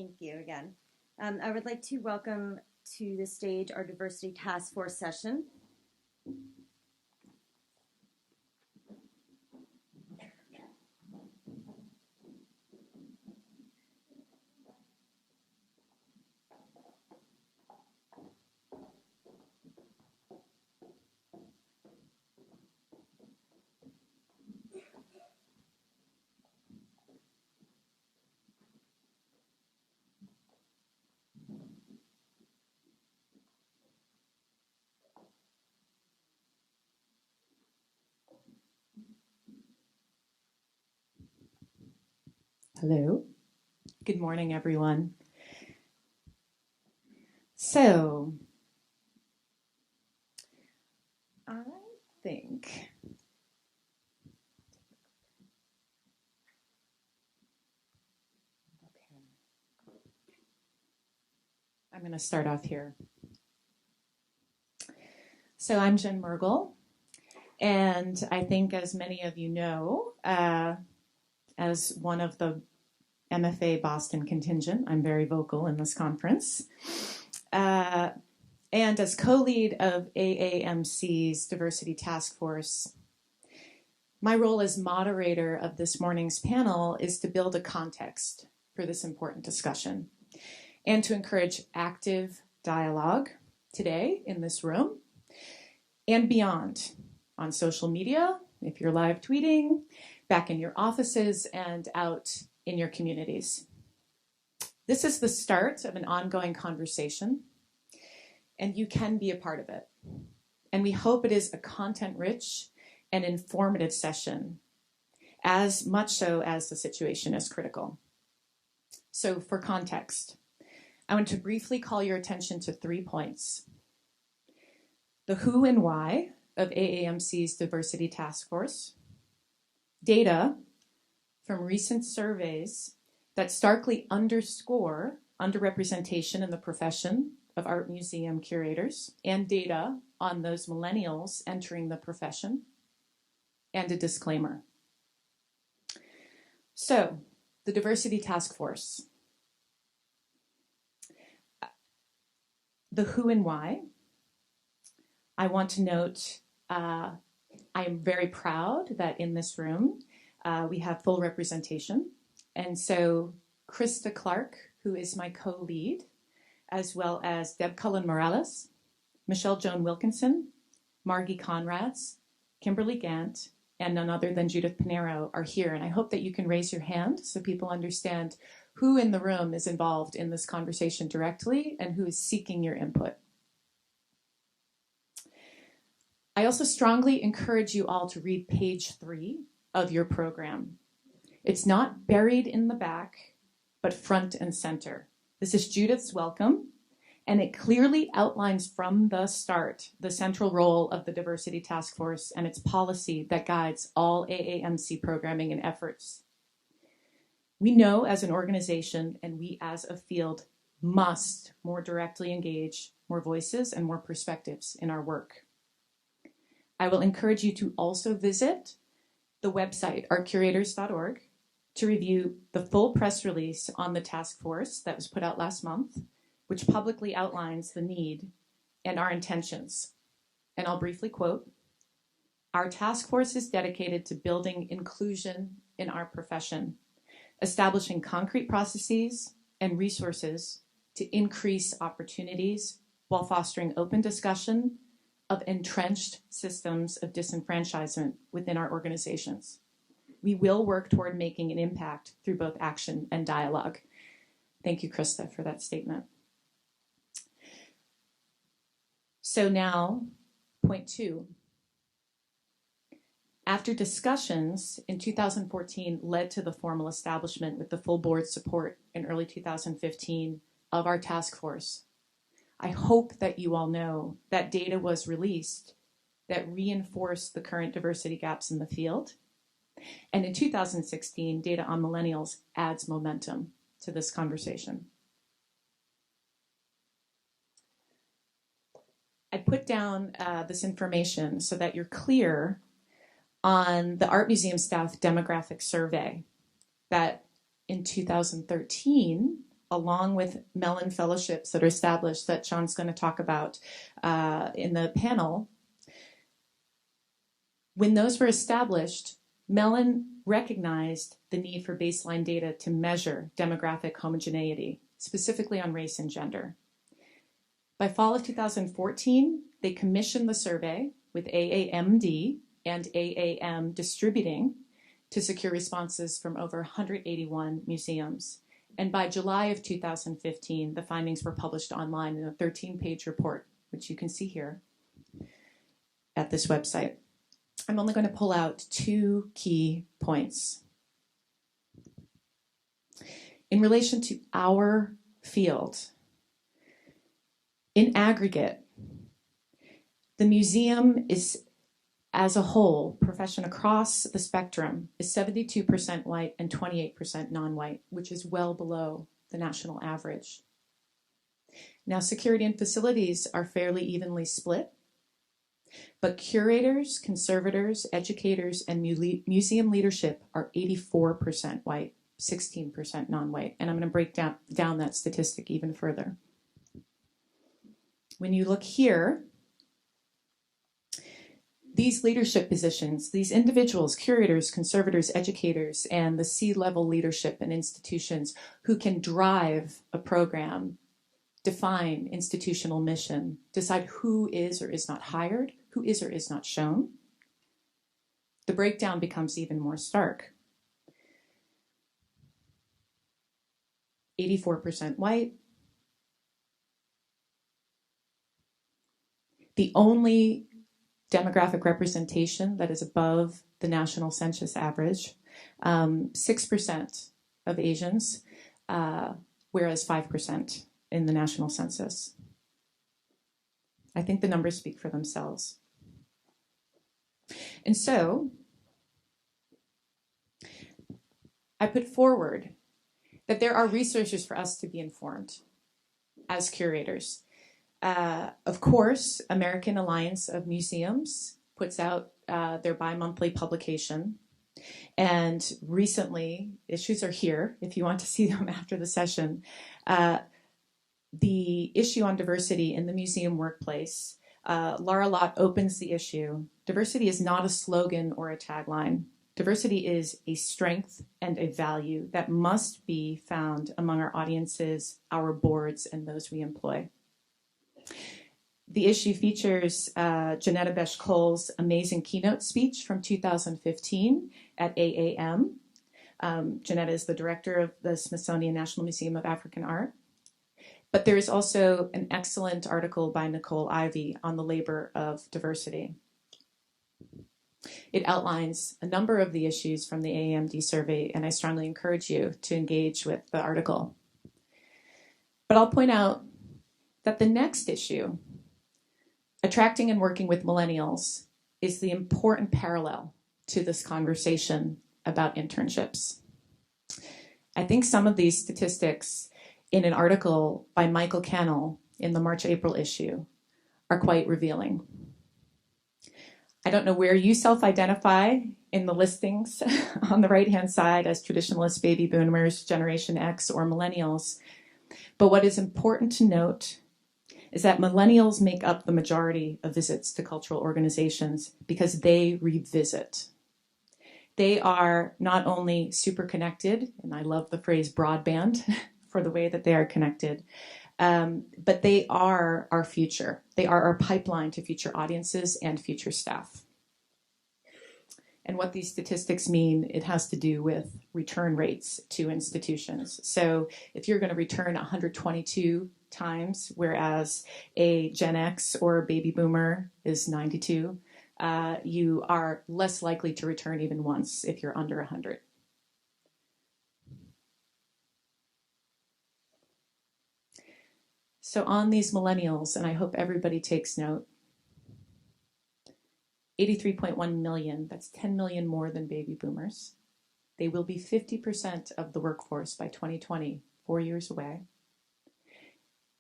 Thank you again. I would like to welcome to the stage our Diversity Task Force session. Hello. Good morning, everyone. So, I think I'm going to start off here. So I'm Jen Mergel, and I think, as many of you know, as one of the MFA Boston contingent, I'm very vocal in this conference. And as co-lead of AAMC's Diversity Task Force, my role as moderator of this morning's panel is to build a context for this important discussion and to encourage active dialogue today in this room and beyond, on social media, if you're live tweeting, back in your offices, and out in your communities. This is the start of an ongoing conversation, and you can be a part of it. And we hope it is a content-rich and informative session, as much so as the situation is critical. So for context, I want to briefly call your attention to 3 points: the who and why of AAMC's Diversity Task Force, data from recent surveys that starkly underscore underrepresentation in the profession of art museum curators, and data on those millennials entering the profession, and a disclaimer. So, the Diversity Task Force. The who and why. I want to note I am very proud that in this room we have full representation. And so Krista Clark, who is my co-lead, as well as Deb Cullen-Morales, Michelle Joan Wilkinson, Margie Conrads, Kimberly Gant, and none other than Judith Pinero are here. And I hope that you can raise your hand so people understand who in the room is involved in this conversation directly and who is seeking your input. I also strongly encourage you all to read page 3 of your program. It's not buried in the back, but front and center. This is Judith's welcome, and it clearly outlines from the start the central role of the Diversity Task Force and its policy that guides all AAMC programming and efforts. We know as an organization, and we as a field, must more directly engage more voices and more perspectives in our work. I will encourage you to also visit the website, artcurators.org, to review the full press release on the task force that was put out last month, which publicly outlines the need and our intentions. And I'll briefly quote, "Our task force is dedicated to building inclusion in our profession, establishing concrete processes and resources to increase opportunities while fostering open discussion of entrenched systems of disenfranchisement within our organizations. We will work toward making an impact through both action and dialogue." Thank you, Krista, for that statement. So now, point 2. After discussions in 2014 led to the formal establishment with the full board support in early 2015 of our task force, I hope that you all know that data was released that reinforced the current diversity gaps in the field. And in 2016, data on millennials adds momentum to this conversation. I put down this information so that you're clear on the Art Museum staff demographic survey that in 2013 along with Mellon fellowships that are established that Sean's going to talk about in the panel, when those were established, Mellon recognized the need for baseline data to measure demographic homogeneity, specifically on race and gender. By fall of 2014, they commissioned the survey with AAMD and AAM distributing to secure responses from over 181 museums. And by July of 2015, the findings were published online in a 13-page report, which you can see here at this website. I'm only going to pull out 2 key points. In relation to our field, in aggregate, the museum is, as a whole, profession across the spectrum is 72% white and 28% non-white, which is well below the national average. Now, security and facilities are fairly evenly split, but curators, conservators, educators, and museum leadership are 84% white, 16% non-white. And I'm going to break down that statistic even further. When you look here, these leadership positions, these individuals, curators, conservators, educators, and the C-level leadership in institutions who can drive a program, define institutional mission, decide who is or is not hired, who is or is not shown, the breakdown becomes even more stark. 84% white. The only demographic representation that is above the national census average, 6% of Asians, whereas 5% in the national census. I think the numbers speak for themselves. And so, I put forward that there are resources for us to be informed as curators. Of course, American Alliance of Museums puts out their bi-monthly publication. And recently, issues are here, if you want to see them after the session. The issue on diversity in the museum workplace, Laura Lott opens the issue. Diversity is not a slogan or a tagline. Diversity is a strength and a value that must be found among our audiences, our boards, and those we employ. The issue features Janetta Besh-Cole's amazing keynote speech from 2015 at AAM. Janetta is the director of the Smithsonian National Museum of African Art. But there is also an excellent article by Nicole Ivey on the labor of diversity. It outlines a number of the issues from the AAMD survey, and I strongly encourage you to engage with the article. But I'll point out that the next issue, attracting and working with millennials, is the important parallel to this conversation about internships. I think some of these statistics in an article by Michael Cannell in the March-April issue are quite revealing. I don't know where you self-identify in the listings on the right-hand side as traditionalist baby boomers, Generation X, or millennials, but what is important to note is that millennials make up the majority of visits to cultural organizations because they revisit. They are not only super connected, and I love the phrase broadband for the way that they are connected, but they are our future. They are our pipeline to future audiences and future staff. And what these statistics mean, it has to do with return rates to institutions. So if you're going to return 122 times, whereas a Gen X or a baby boomer is 92, you are less likely to return even once if you're under 100. So on these millennials, and I hope everybody takes note, 83.1 million, that's 10 million more than baby boomers. They will be 50% of the workforce by 2020, 4 years away.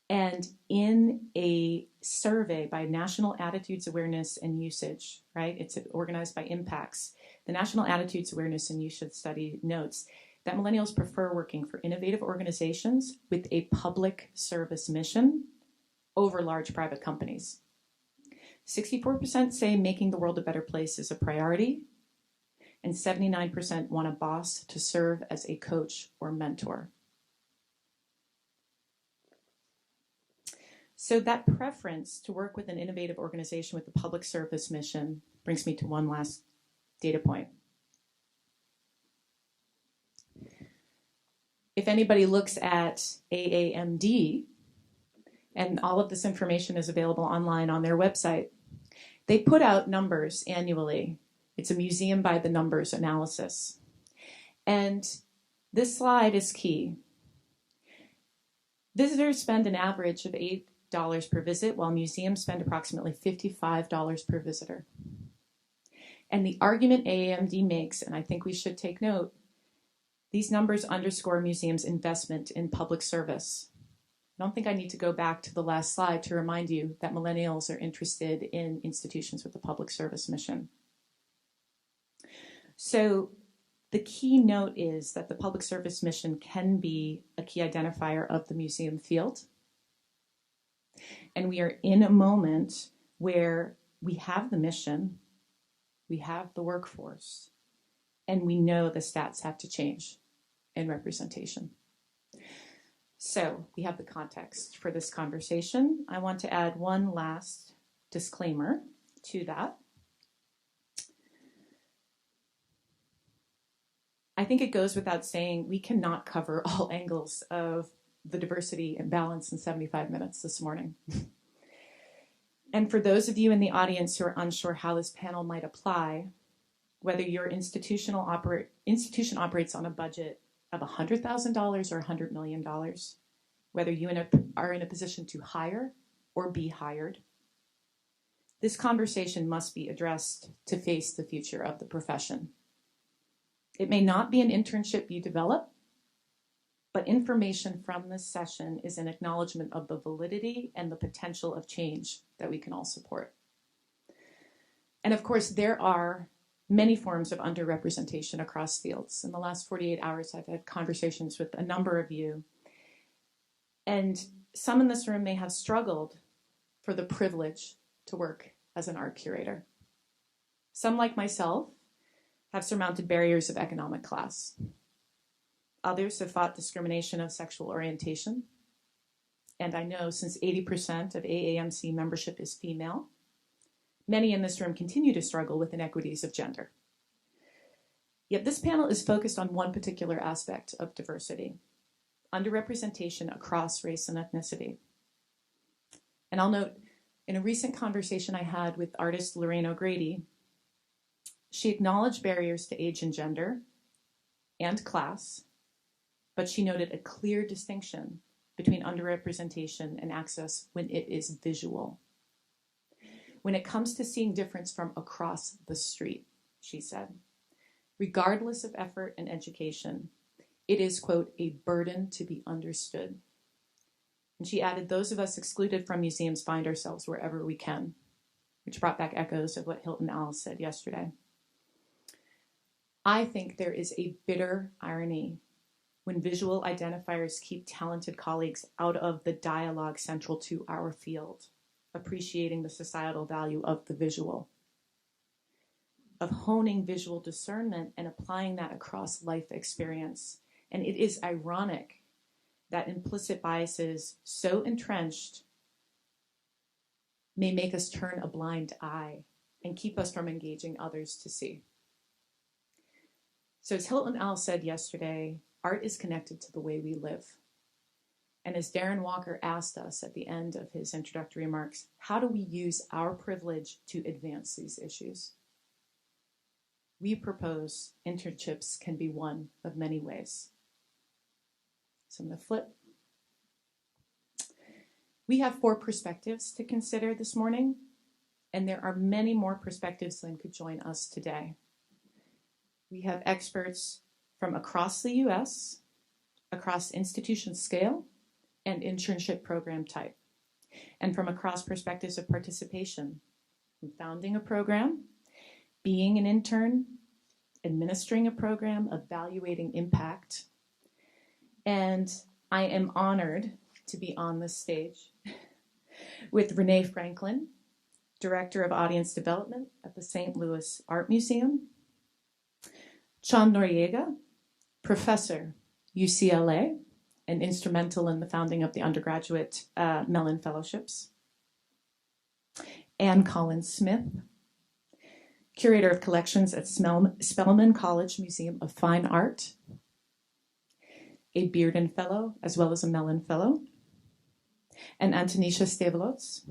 And in a survey by National Attitudes Awareness and Usage, right? It's organized by Impacts. The National Attitudes Awareness and Usage Study notes that millennials prefer working for innovative organizations with a public service mission over large private companies. 64% say making the world a better place is a priority, and 79% want a boss to serve as a coach or mentor. So that preference to work with an innovative organization with a public service mission brings me to one last data point. If anybody looks at AAMD, and all of this information is available online on their website, they put out numbers annually. It's a museum by the numbers analysis. And this slide is key. Visitors spend an average of $8 per visit, while museums spend approximately $55 per visitor. And the argument AAMD makes, and I think we should take note, these numbers underscore museums' investment in public service. I don't think I need to go back to the last slide to remind you that millennials are interested in institutions with a public service mission. So the key note is that the public service mission can be a key identifier of the museum field. And we are in a moment where we have the mission, we have the workforce, and we know the stats have to change in representation. So we have the context for this conversation. I want to add one last disclaimer to that. I think it goes without saying we cannot cover all angles of the diversity and balance in 75 minutes this morning. And for those of you in the audience who are unsure how this panel might apply, whether your institution operates on a budget of $100,000 or $100 million, whether you are in a position to hire or be hired, this conversation must be addressed to face the future of the profession. It may not be an internship you develop, but information from this session is an acknowledgement of the validity and the potential of change that we can all support. And of course, there are many forms of underrepresentation across fields. In the last 48 hours, I've had conversations with a number of you. And some in this room may have struggled for the privilege to work as an art curator. Some, like myself, have surmounted barriers of economic class. Others have fought discrimination of sexual orientation. And I know since 80% of AAMC membership is female, many in this room continue to struggle with inequities of gender. Yet this panel is focused on one particular aspect of diversity, underrepresentation across race and ethnicity. And I'll note, in a recent conversation I had with artist Lorraine O'Grady, she acknowledged barriers to age and gender and class, but she noted a clear distinction between underrepresentation and access when it is visual. When it comes to seeing difference from across the street, she said, regardless of effort and education, it is, quote, a burden to be understood. And she added, those of us excluded from museums find ourselves wherever we can, which brought back echoes of what Hilton Alice said yesterday. I think there is a bitter irony when visual identifiers keep talented colleagues out of the dialogue central to our field, appreciating the societal value of the visual, of honing visual discernment and applying that across life experience. And it is ironic that implicit biases so entrenched may make us turn a blind eye and keep us from engaging others to see. So as Hilton Al said yesterday, art is connected to the way we live. And as Darren Walker asked us at the end of his introductory remarks, how do we use our privilege to advance these issues? We propose internships can be one of many ways. So I'm going to flip. We have 4 perspectives to consider this morning, and there are many more perspectives than could join us today. We have experts from across the U.S., across institution scale, and internship program type, and from across perspectives of participation, from founding a program, being an intern, administering a program, evaluating impact. And I am honored to be on this stage with Renee Franklin, Director of Audience Development at the St. Louis Art Museum, John Noriega, Professor, UCLA, and instrumental in the founding of the Undergraduate Mellon Fellowships, Ann Collins Smith, Curator of Collections at Spelman College Museum of Fine Art, a Bearden Fellow, as well as a Mellon Fellow, and Antonisha Stevelots,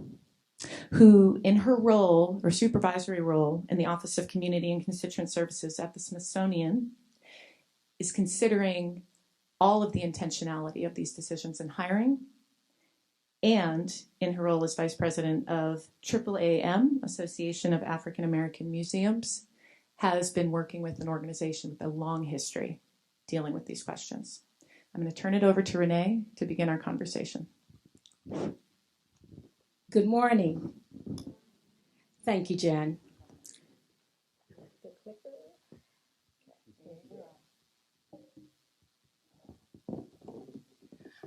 who in her role, or supervisory role, in the Office of Community and Constituent Services at the Smithsonian, is considering all of the intentionality of these decisions in hiring, and in her role as Vice President of AAAM, Association of African American Museums, has been working with an organization with a long history dealing with these questions. I'm going to turn it over to Renee to begin our conversation. Good morning. Thank you, Jen.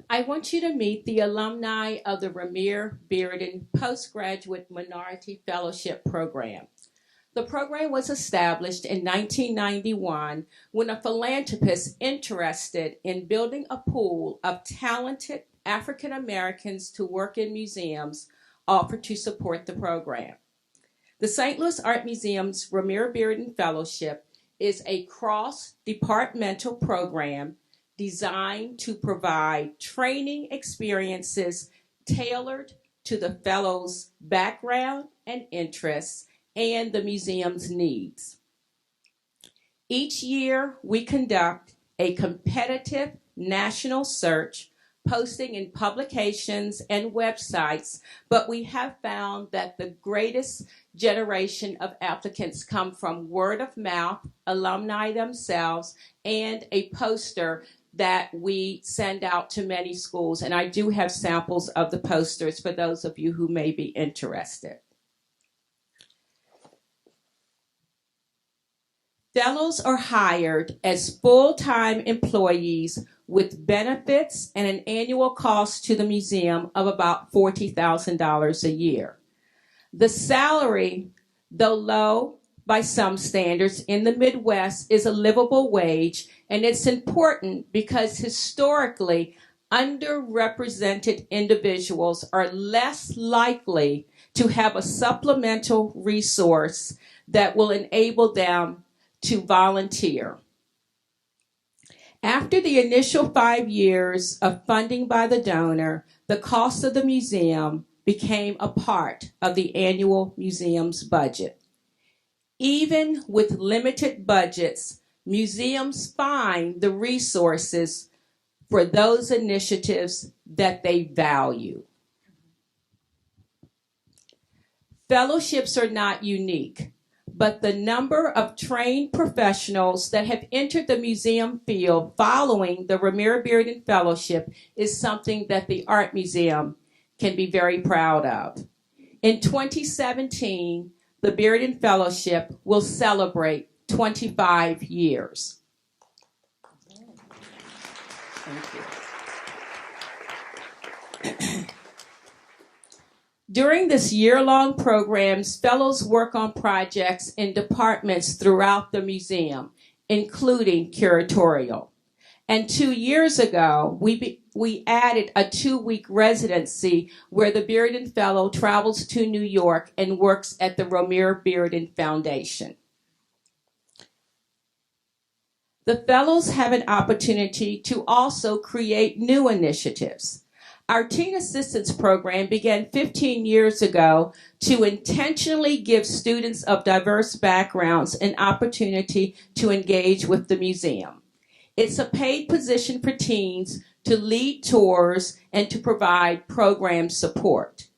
I want you to meet the alumni of the Ramir Bearden Postgraduate Minority Fellowship Program. The program was established in 1991 when a philanthropist interested in building a pool of talented African Americans to work in museums offered to support the program. The St. Louis Art Museum's Ramir Bearden Fellowship is a cross-departmental program designed to provide training experiences tailored to the fellow's background and interests and the museum's needs. Each year, we conduct a competitive national search, posting in publications and websites, but we have found that the greatest generation of applicants come from word of mouth, alumni themselves, and a poster that we send out to many schools. And I do have samples of the posters for those of you who may be interested. Fellows are hired as full-time employees with benefits and an annual cost to the museum of about $40,000 a year. The salary, though low by some standards in the Midwest, is a livable wage, and it's important because historically, underrepresented individuals are less likely to have a supplemental resource that will enable them to volunteer. After the initial 5 years of funding by the donor, the cost of the museum became a part of the annual museum's budget. Even with limited budgets, museums find the resources for those initiatives that they value. Fellowships are not unique, but the number of trained professionals that have entered the museum field following the Ramir Bearden Fellowship is something that the Art Museum can be very proud of. In 2017, the Bearden Fellowship will celebrate 25 years. Thank you. During this year-long program, fellows work on projects in departments throughout the museum, including curatorial. And 2 years ago, we added a 2-week residency where the Bearden Fellow travels to New York and works at the Ramir Bearden Foundation. The fellows have an opportunity to also create new initiatives. Our Teen Assistance Program began 15 years ago to intentionally give students of diverse backgrounds an opportunity to engage with the museum. It's a paid position for teens to lead tours and to provide program support.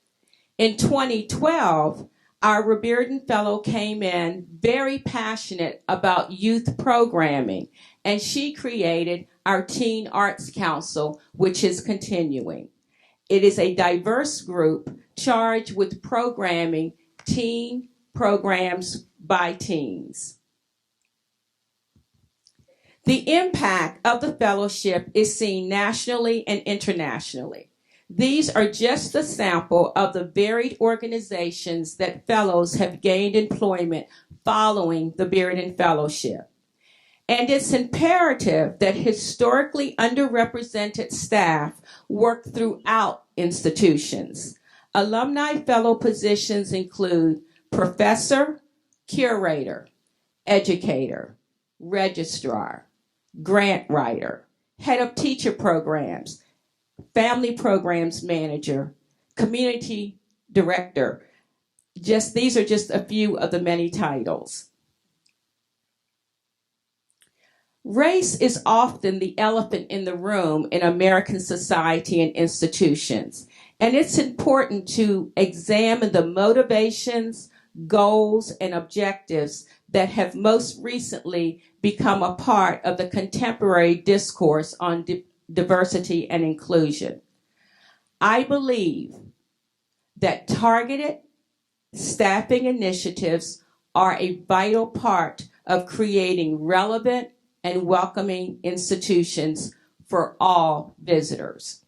In 2012, our Bearden Fellow came in very passionate about youth programming, and she created our Teen Arts Council, which is continuing. It is a diverse group charged with programming teen programs by teens. The impact of the fellowship is seen nationally and internationally. These are just a sample of the varied organizations that fellows have gained employment following the Bearden Fellowship. And it's imperative that historically underrepresented staff work throughout institutions. Alumni fellow positions include professor, curator, educator, registrar, grant writer, head of teacher programs, family programs manager, community director. These are just a few of the many titles. Race is often the elephant in the room in American society and institutions, and it's important to examine the motivations, goals, and objectives that have most recently become a part of the contemporary discourse on diversity and inclusion. I believe that targeted staffing initiatives are a vital part of creating relevant and welcoming institutions for all visitors.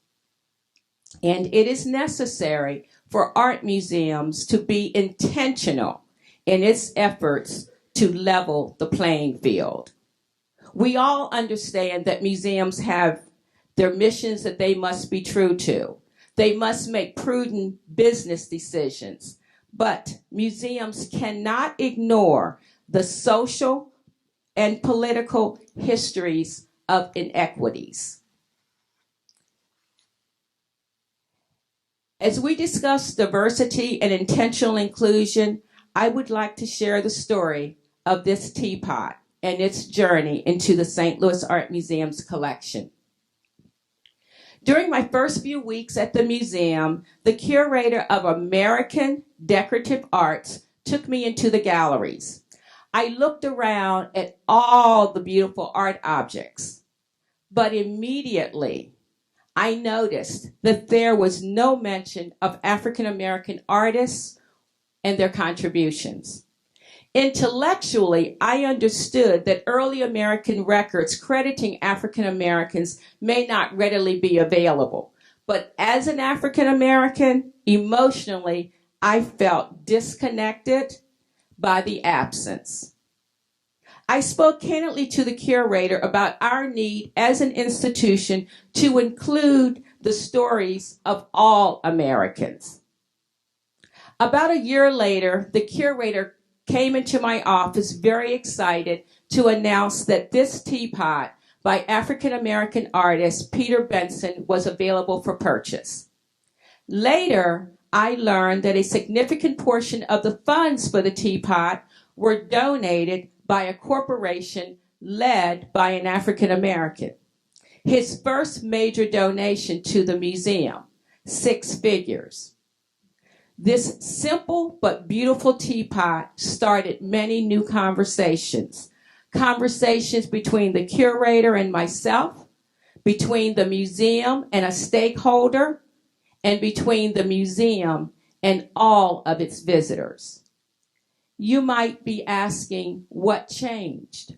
And it is necessary for art museums to be intentional in its efforts to level the playing field. We all understand that museums have their missions that they must be true to. They must make prudent business decisions, but museums cannot ignore the social and political histories of inequities. As we discuss diversity and intentional inclusion, I would like to share the story of this teapot and its journey into the St. Louis Art Museum's collection. During my first few weeks at the museum, the curator of American Decorative Arts took me into the galleries. I looked around at all the beautiful art objects, but immediately I noticed that there was no mention of African American artists and their contributions. Intellectually, I understood that early American records crediting African Americans may not readily be available, but as an African American, emotionally, I felt disconnected by the absence. I spoke candidly to the curator about our need as an institution to include the stories of all Americans. About a year later, the curator came into my office very excited to announce that this teapot by African American artist Peter Benson was available for purchase. Later, I learned that a significant portion of the funds for the teapot were donated by a corporation led by an African American. His first major donation to the museum, 6 figures. This simple but beautiful teapot started many new conversations. Conversations between the curator and myself, between the museum and a stakeholder, and between the museum and all of its visitors. You might be asking, what changed?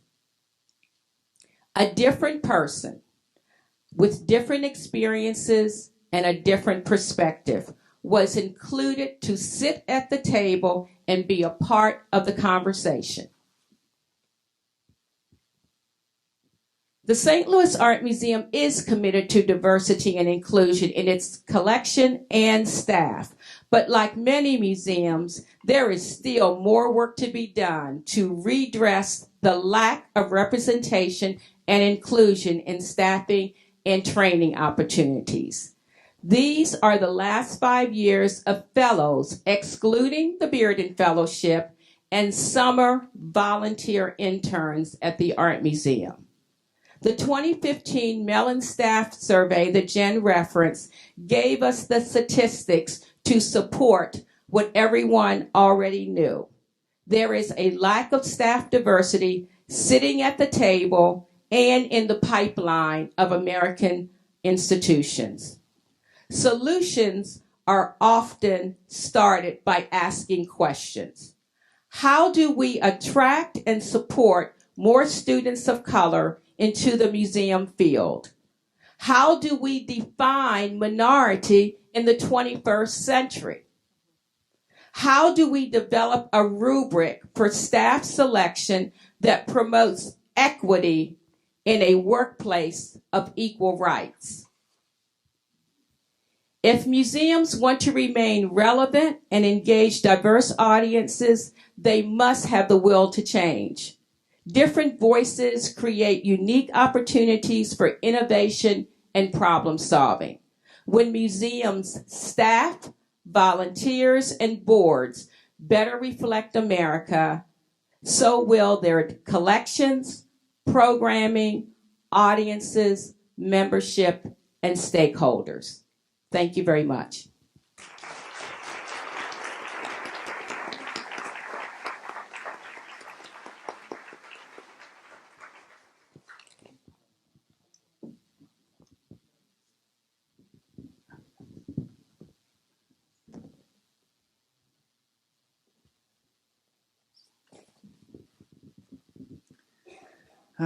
A different person with different experiences and a different perspective was included to sit at the table and be a part of the conversation. The St. Louis Art Museum is committed to diversity and inclusion in its collection and staff. But like many museums, there is still more work to be done to redress the lack of representation and inclusion in staffing and training opportunities. These are the last 5 years of fellows, excluding the Bearden Fellowship, and summer volunteer interns at the Art Museum. The 2015 Mellon staff survey that Jen referenced gave us the statistics to support what everyone already knew. There is a lack of staff diversity sitting at the table and in the pipeline of American institutions. Solutions are often started by asking questions. How do we attract and support more students of color into the museum field? How do we define minority in the 21st century? How do we develop a rubric for staff selection that promotes equity in a workplace of equal rights? If museums want to remain relevant and engage diverse audiences, they must have the will to change. Different voices create unique opportunities for innovation and problem solving. When museums' staff, volunteers, and boards better reflect America, so will their collections, programming, audiences, membership, and stakeholders. Thank you very much.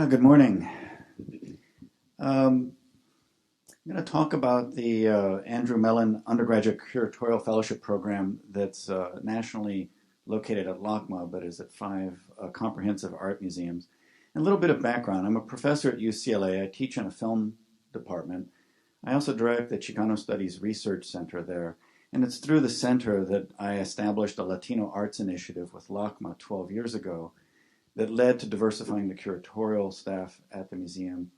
Good morning. I'm going to talk about the Andrew Mellon Undergraduate Curatorial Fellowship Program that's nationally located at LACMA, but is at 5 comprehensive art museums. And a little bit of background. I'm a professor at UCLA. I teach in a film department. I also direct the Chicano Studies Research Center there. And it's through the center that I established a Latino Arts Initiative with LACMA 12 years ago that led to diversifying the curatorial staff at the museum,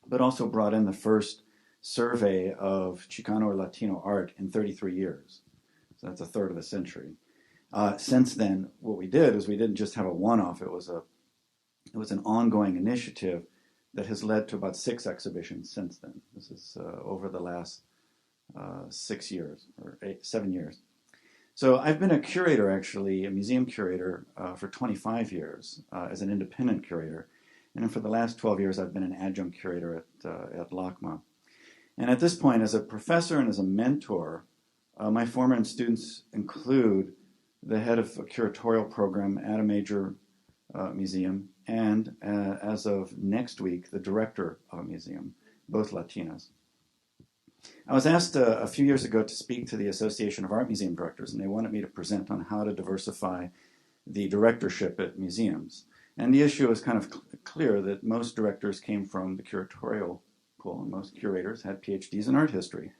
but also brought in the first survey of Chicano or Latino art in 33 years. So that's a third of a century. Since then, what we did is we didn't just have a one-off. It was an ongoing initiative that has led to about 6 exhibitions since then. This is over the last 6 years or 7 years. So I've been a curator, actually, a museum curator, for 25 years as an independent curator. And for the last 12 years, I've been an adjunct curator at LACMA. And at this point, as a professor and as a mentor, my former students include the head of a curatorial program at a major museum, and as of next week, the director of a museum, both Latinas. I was asked a few years ago to speak to the Association of Art Museum Directors, and they wanted me to present on how to diversify the directorship at museums. And the issue is kind of clear that most directors came from the curatorial pool, and most curators had PhDs in art history.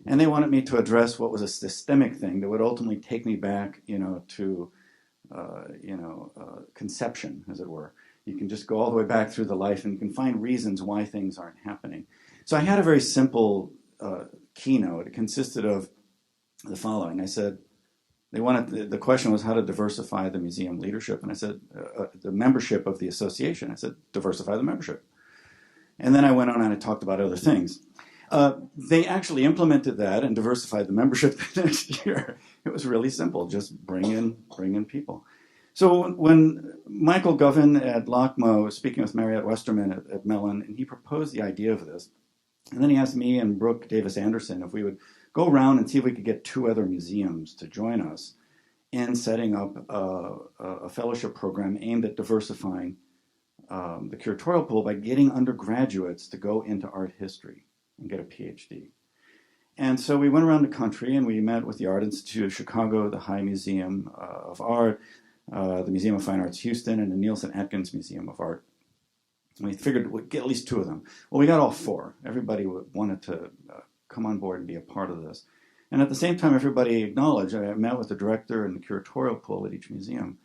And they wanted me to address what was a systemic thing that would ultimately take me back, to conception, as it were. You can just go all the way back through the life and you can find reasons why things aren't happening. So I had a very simple keynote. It consisted of the following. I said, the question was how to diversify the museum leadership. And I said, the membership of the association. I said, diversify the membership. And then I went on and I talked about other things. They actually implemented that and diversified the membership the next year. It was really simple. Just bring in people. So when Michael Govan at LACMA was speaking with Mariette Westerman at Mellon, and he proposed the idea of this, and then he asked me and Brooke Davis Anderson if we would go around and see if we could get 2 other museums to join us in setting up a fellowship program aimed at diversifying the curatorial pool by getting undergraduates to go into art history and get a PhD. And so we went around the country and we met with the Art Institute of Chicago, the High Museum of Art, the Museum of Fine Arts Houston, and the Nielsen Atkins Museum of Art. And we figured we'd get at least 2 of them. Well, we got all 4. Everybody wanted to come on board and be a part of this. And at the same time, everybody acknowledged, I met with the director and the curatorial pool at each museum.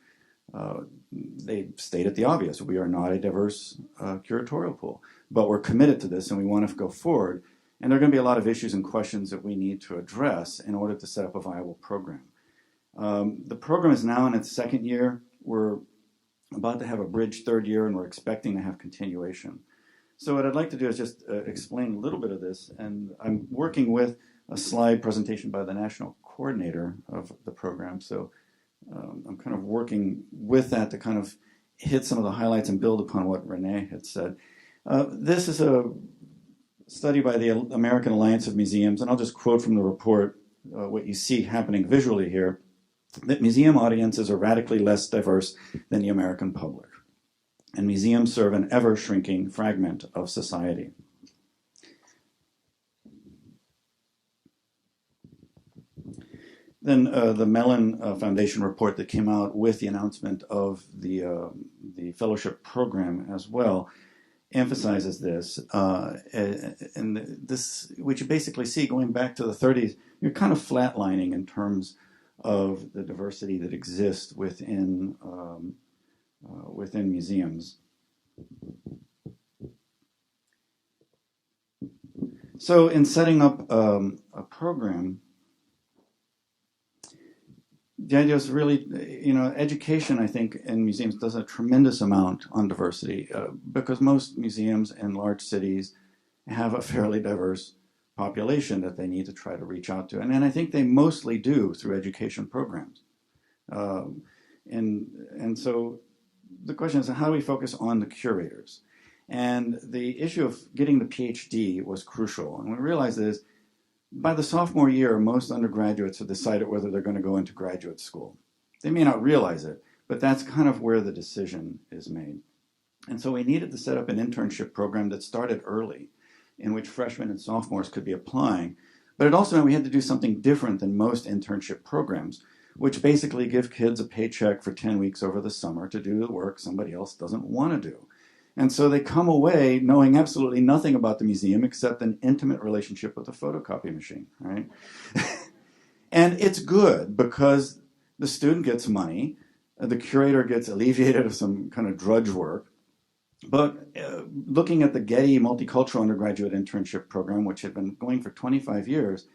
They stated the obvious. We are not a diverse curatorial pool, but we're committed to this and we want to go forward. And there are going to be a lot of issues and questions that we need to address in order to set up a viable program. The program is now in its 2nd year. We're about to have a bridge 3rd year, and we're expecting to have continuation. So what I'd like to do is just explain a little bit of this, and I'm working with a slide presentation by the national coordinator of the program. So I'm kind of working with that to kind of hit some of the highlights and build upon what Renee had said. This is a study by the American Alliance of Museums, and I'll just quote from the report what you see happening visually here, that museum audiences are radically less diverse than the American public. and museums serve an ever-shrinking fragment of society. Then the Mellon Foundation report that came out with the announcement of the fellowship program as well emphasizes this. And this, which you basically see going back to the 30s, you're kind of flatlining in terms of the diversity that exists within museums. So in setting up a program, the idea is really, education, I think, in museums does a tremendous amount on diversity because most museums in large cities have a fairly diverse population that they need to try to reach out to. And I think they mostly do through education programs. And so the question is, how do we focus on the curators? And the issue of getting the PhD was crucial. And what we realized is, by the sophomore year, most undergraduates have decided whether they're going to go into graduate school. They may not realize it, but that's kind of where the decision is made. And so we needed to set up an internship program that started early, in which freshmen and sophomores could be applying. But it also meant we had to do something different than most internship programs, which basically give kids a paycheck for 10 weeks over the summer to do the work somebody else doesn't want to do. And so they come away knowing absolutely nothing about the museum except an intimate relationship with a photocopy machine, right? And it's good because the student gets money, the curator gets alleviated of some kind of drudge work. But looking at the Getty Multicultural Undergraduate Internship Program, which had been going for 25 years,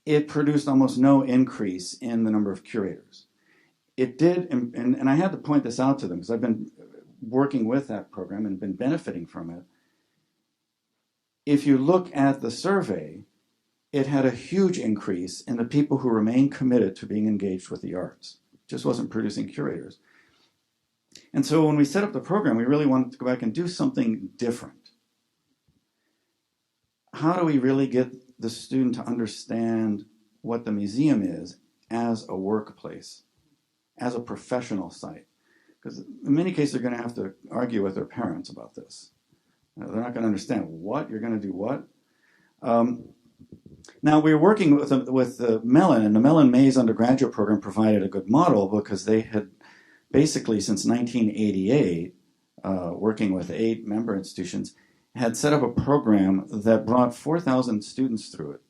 it produced almost no increase in the number of curators. It did, and I had to point this out to them because I've been working with that program and been benefiting from it. If you look at the survey, it had a huge increase in the people who remained committed to being engaged with the arts. It just wasn't producing curators. And so when we set up the program, we really wanted to go back and do something different. How do we really get the student to understand what the museum is as a workplace, as a professional site? Because in many cases, they're going to have to argue with their parents about this. They're not going to understand what, you're going to do what. Now, we're working with the Mellon, and the Mellon Mays undergraduate program provided a good model because they had basically, since 1988, working with 8 member institutions, had set up a program that brought 4,000 students through it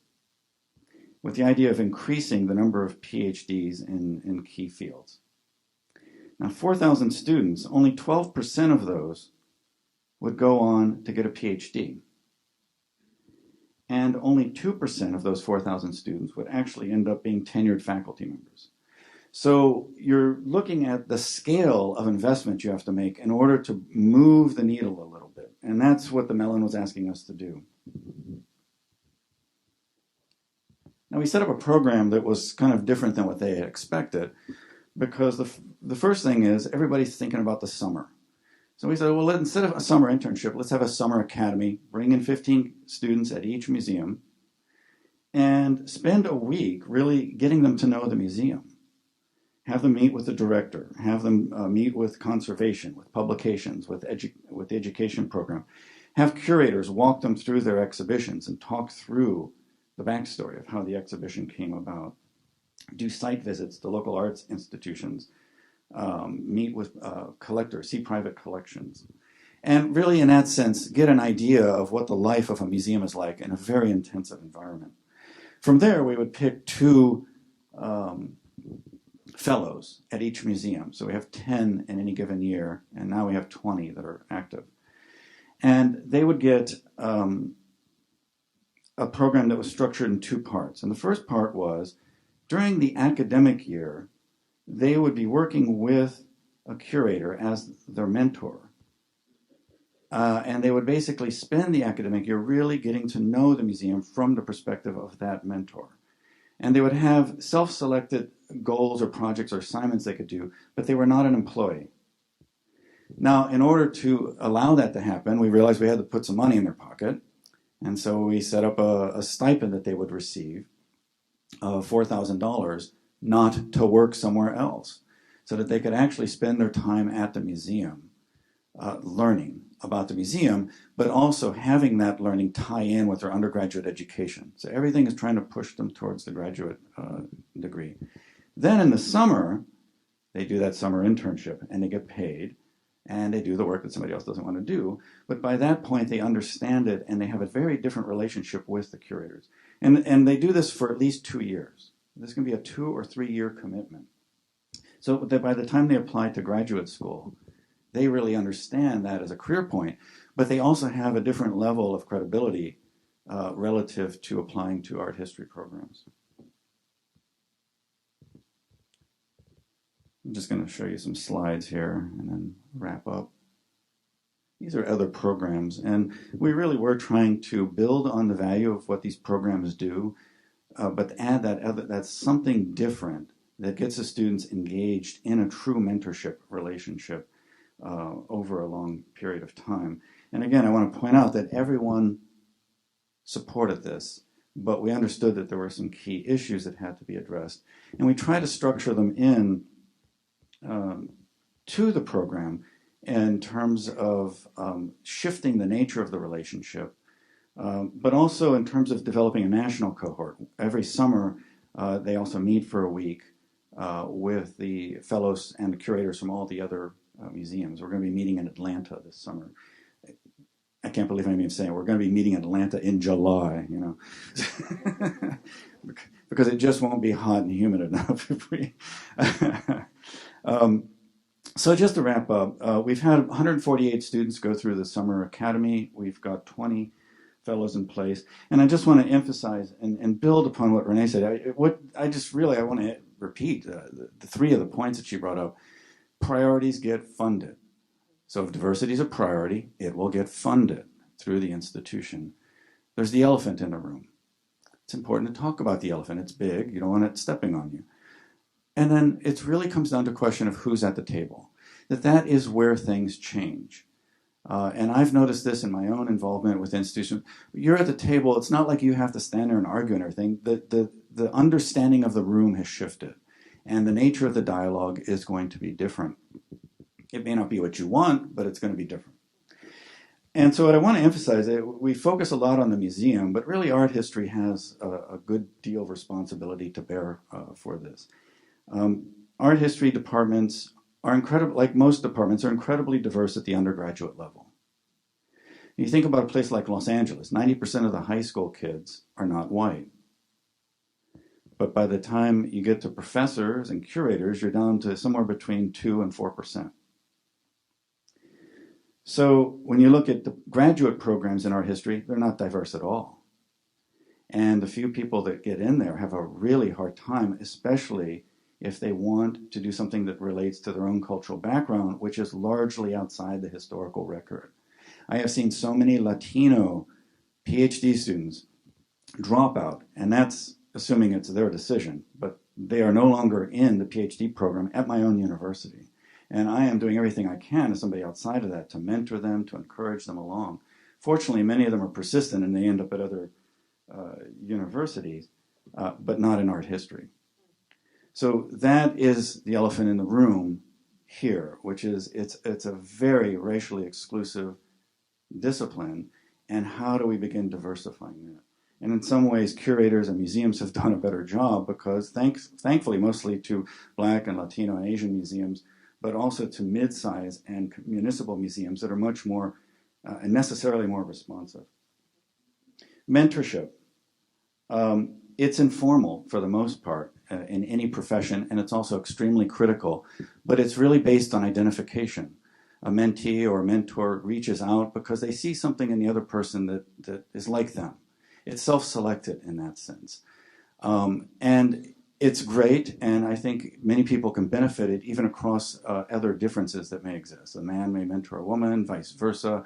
with the idea of increasing the number of PhDs in key fields. Now, 4,000 students, only 12% of those would go on to get a PhD. And only 2% of those 4,000 students would actually end up being tenured faculty members. So you're looking at the scale of investment you have to make in order to move the needle a little bit. And that's what the Mellon was asking us to do. Now, we set up a program that was kind of different than what they had expected, because the first thing is everybody's thinking about the summer. So we said, well, instead of a summer internship, let's have a summer academy, bring in 15 students at each museum, and spend a week really getting them to know the museum. Have them meet with the director, have them meet with conservation, with publications, with the education program. Have curators walk them through their exhibitions and talk through the backstory of how the exhibition came about. Do site visits to local arts institutions, meet with collectors, see private collections. And really, in that sense, get an idea of what the life of a museum is like in a very intensive environment. From there, we would pick 2 fellows at each museum. So we have 10 in any given year, and now we have 20 that are active. And they would get a program that was structured in 2 parts. And the first part was, during the academic year, they would be working with a curator as their mentor. And they would basically spend the academic year really getting to know the museum from the perspective of that mentor. And they would have self-selected goals or projects or assignments they could do, but they were not an employee. Now, in order to allow that to happen, we realized we had to put some money in their pocket. And so we set up a stipend that they would receive of $4,000 not to work somewhere else, so that they could actually spend their time at the museum learning about the museum, but also having that learning tie in with their undergraduate education. So everything is trying to push them towards the graduate degree. Then in the summer, they do that summer internship and they get paid and they do the work that somebody else doesn't want to do. But by that point, they understand it and they have a very different relationship with the curators. And they do this for at least 2 years. This can be a 2 or 3 year commitment. So that by the time they apply to graduate school, they really understand that as a career point, but they also have a different level of credibility relative to applying to art history programs. I'm just going to show you some slides here and then wrap up. These are other programs, and we really were trying to build on the value of what these programs do, but add that's something different that gets the students engaged in a true mentorship relationship over a long period of time. And again, I want to point out that everyone supported this, but we understood that there were some key issues that had to be addressed. And we tried to structure them in to the program in terms of shifting the nature of the relationship, but also in terms of developing a national cohort. Every summer, they also meet for a week with the fellows and the curators from all the other museums. We're going to be meeting in Atlanta this summer. I can't believe I'm even saying we're going to be meeting in Atlanta in July, you know, because it just won't be hot and humid enough if we. So just to wrap up, we've had 148 students go through the summer academy. We've got 20 fellows in place, and I just want to emphasize and build upon what Renee said. I want to repeat the 3 of the points that she brought up. Priorities get funded. So if diversity is a priority, it will get funded through the institution. There's the elephant in the room. It's important to talk about the elephant. It's big. You don't want it stepping on you. And then it really comes down to a question of who's at the table. That is where things change. And I've noticed this in my own involvement with institutions. You're at the table. It's not like you have to stand there and argue and everything. The understanding of the room has shifted. And the nature of the dialogue is going to be different. It may not be what you want, but it's going to be different. And so what I want to emphasize, we focus a lot on the museum, but really art history has a good deal of responsibility to bear for this. Art history departments are incredible, like most departments, are incredibly diverse at the undergraduate level. You think about a place like Los Angeles, 90% of the high school kids are not white. But by the time you get to professors and curators, you're down to somewhere between 2 and 4%. So when you look at the graduate programs in art history, they're not diverse at all. And the few people that get in there have a really hard time, especially if they want to do something that relates to their own cultural background, which is largely outside the historical record. I have seen so many Latino PhD students drop out, and that's assuming it's their decision, but they are no longer in the PhD program at my own university. And I am doing everything I can as somebody outside of that to mentor them, to encourage them along. Fortunately, many of them are persistent and they end up at other universities, but not in art history. So that is the elephant in the room here, which is it's a very racially exclusive discipline, and how do we begin diversifying that? And in some ways, curators and museums have done a better job because thankfully, mostly to Black and Latino and Asian museums, but also to mid-size and municipal museums that are much more and necessarily more responsive. Mentorship. It's informal for the most part in any profession, and it's also extremely critical, but it's really based on identification. A mentee or a mentor reaches out because they see something in the other person that is like them. It's self-selected in that sense. And it's great, and I think many people can benefit it even across other differences that may exist. A man may mentor a woman, vice versa,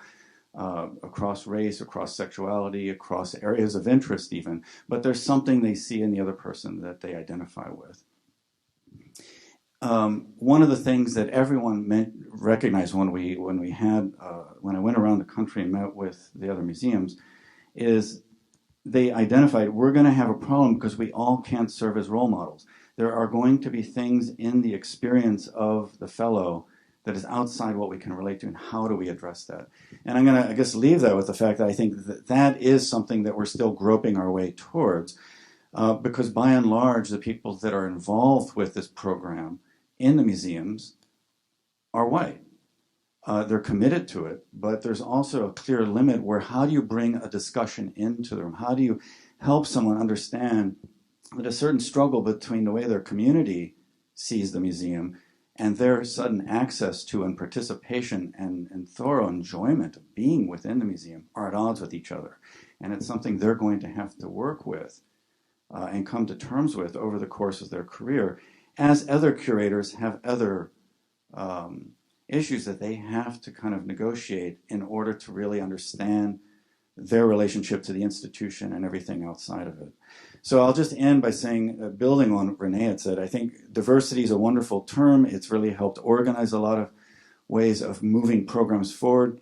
across race, across sexuality, across areas of interest even. But there's something they see in the other person that they identify with. One of the things that everyone recognized when I went around the country and met with the other museums is they identified we're going to have a problem because we all can't serve as role models. There are going to be things in the experience of the fellow that is outside what we can relate to, and how do we address that? And I'm going to, I guess, leave that with the fact that I think that that is something that we're still groping our way towards, because by and large, the people that are involved with this program in the museums are white. They're committed to it, but there's also a clear limit where how do you bring a discussion into the room? How do you help someone understand that a certain struggle between the way their community sees the museum and their sudden access to and participation and thorough enjoyment of being within the museum are at odds with each other. And it's something they're going to have to work with and come to terms with over the course of their career, as other curators have other issues that they have to kind of negotiate in order to really understand their relationship to the institution and everything outside of it. So I'll just end by saying, building on what Renee had said, I think diversity is a wonderful term. It's really helped organize a lot of ways of moving programs forward,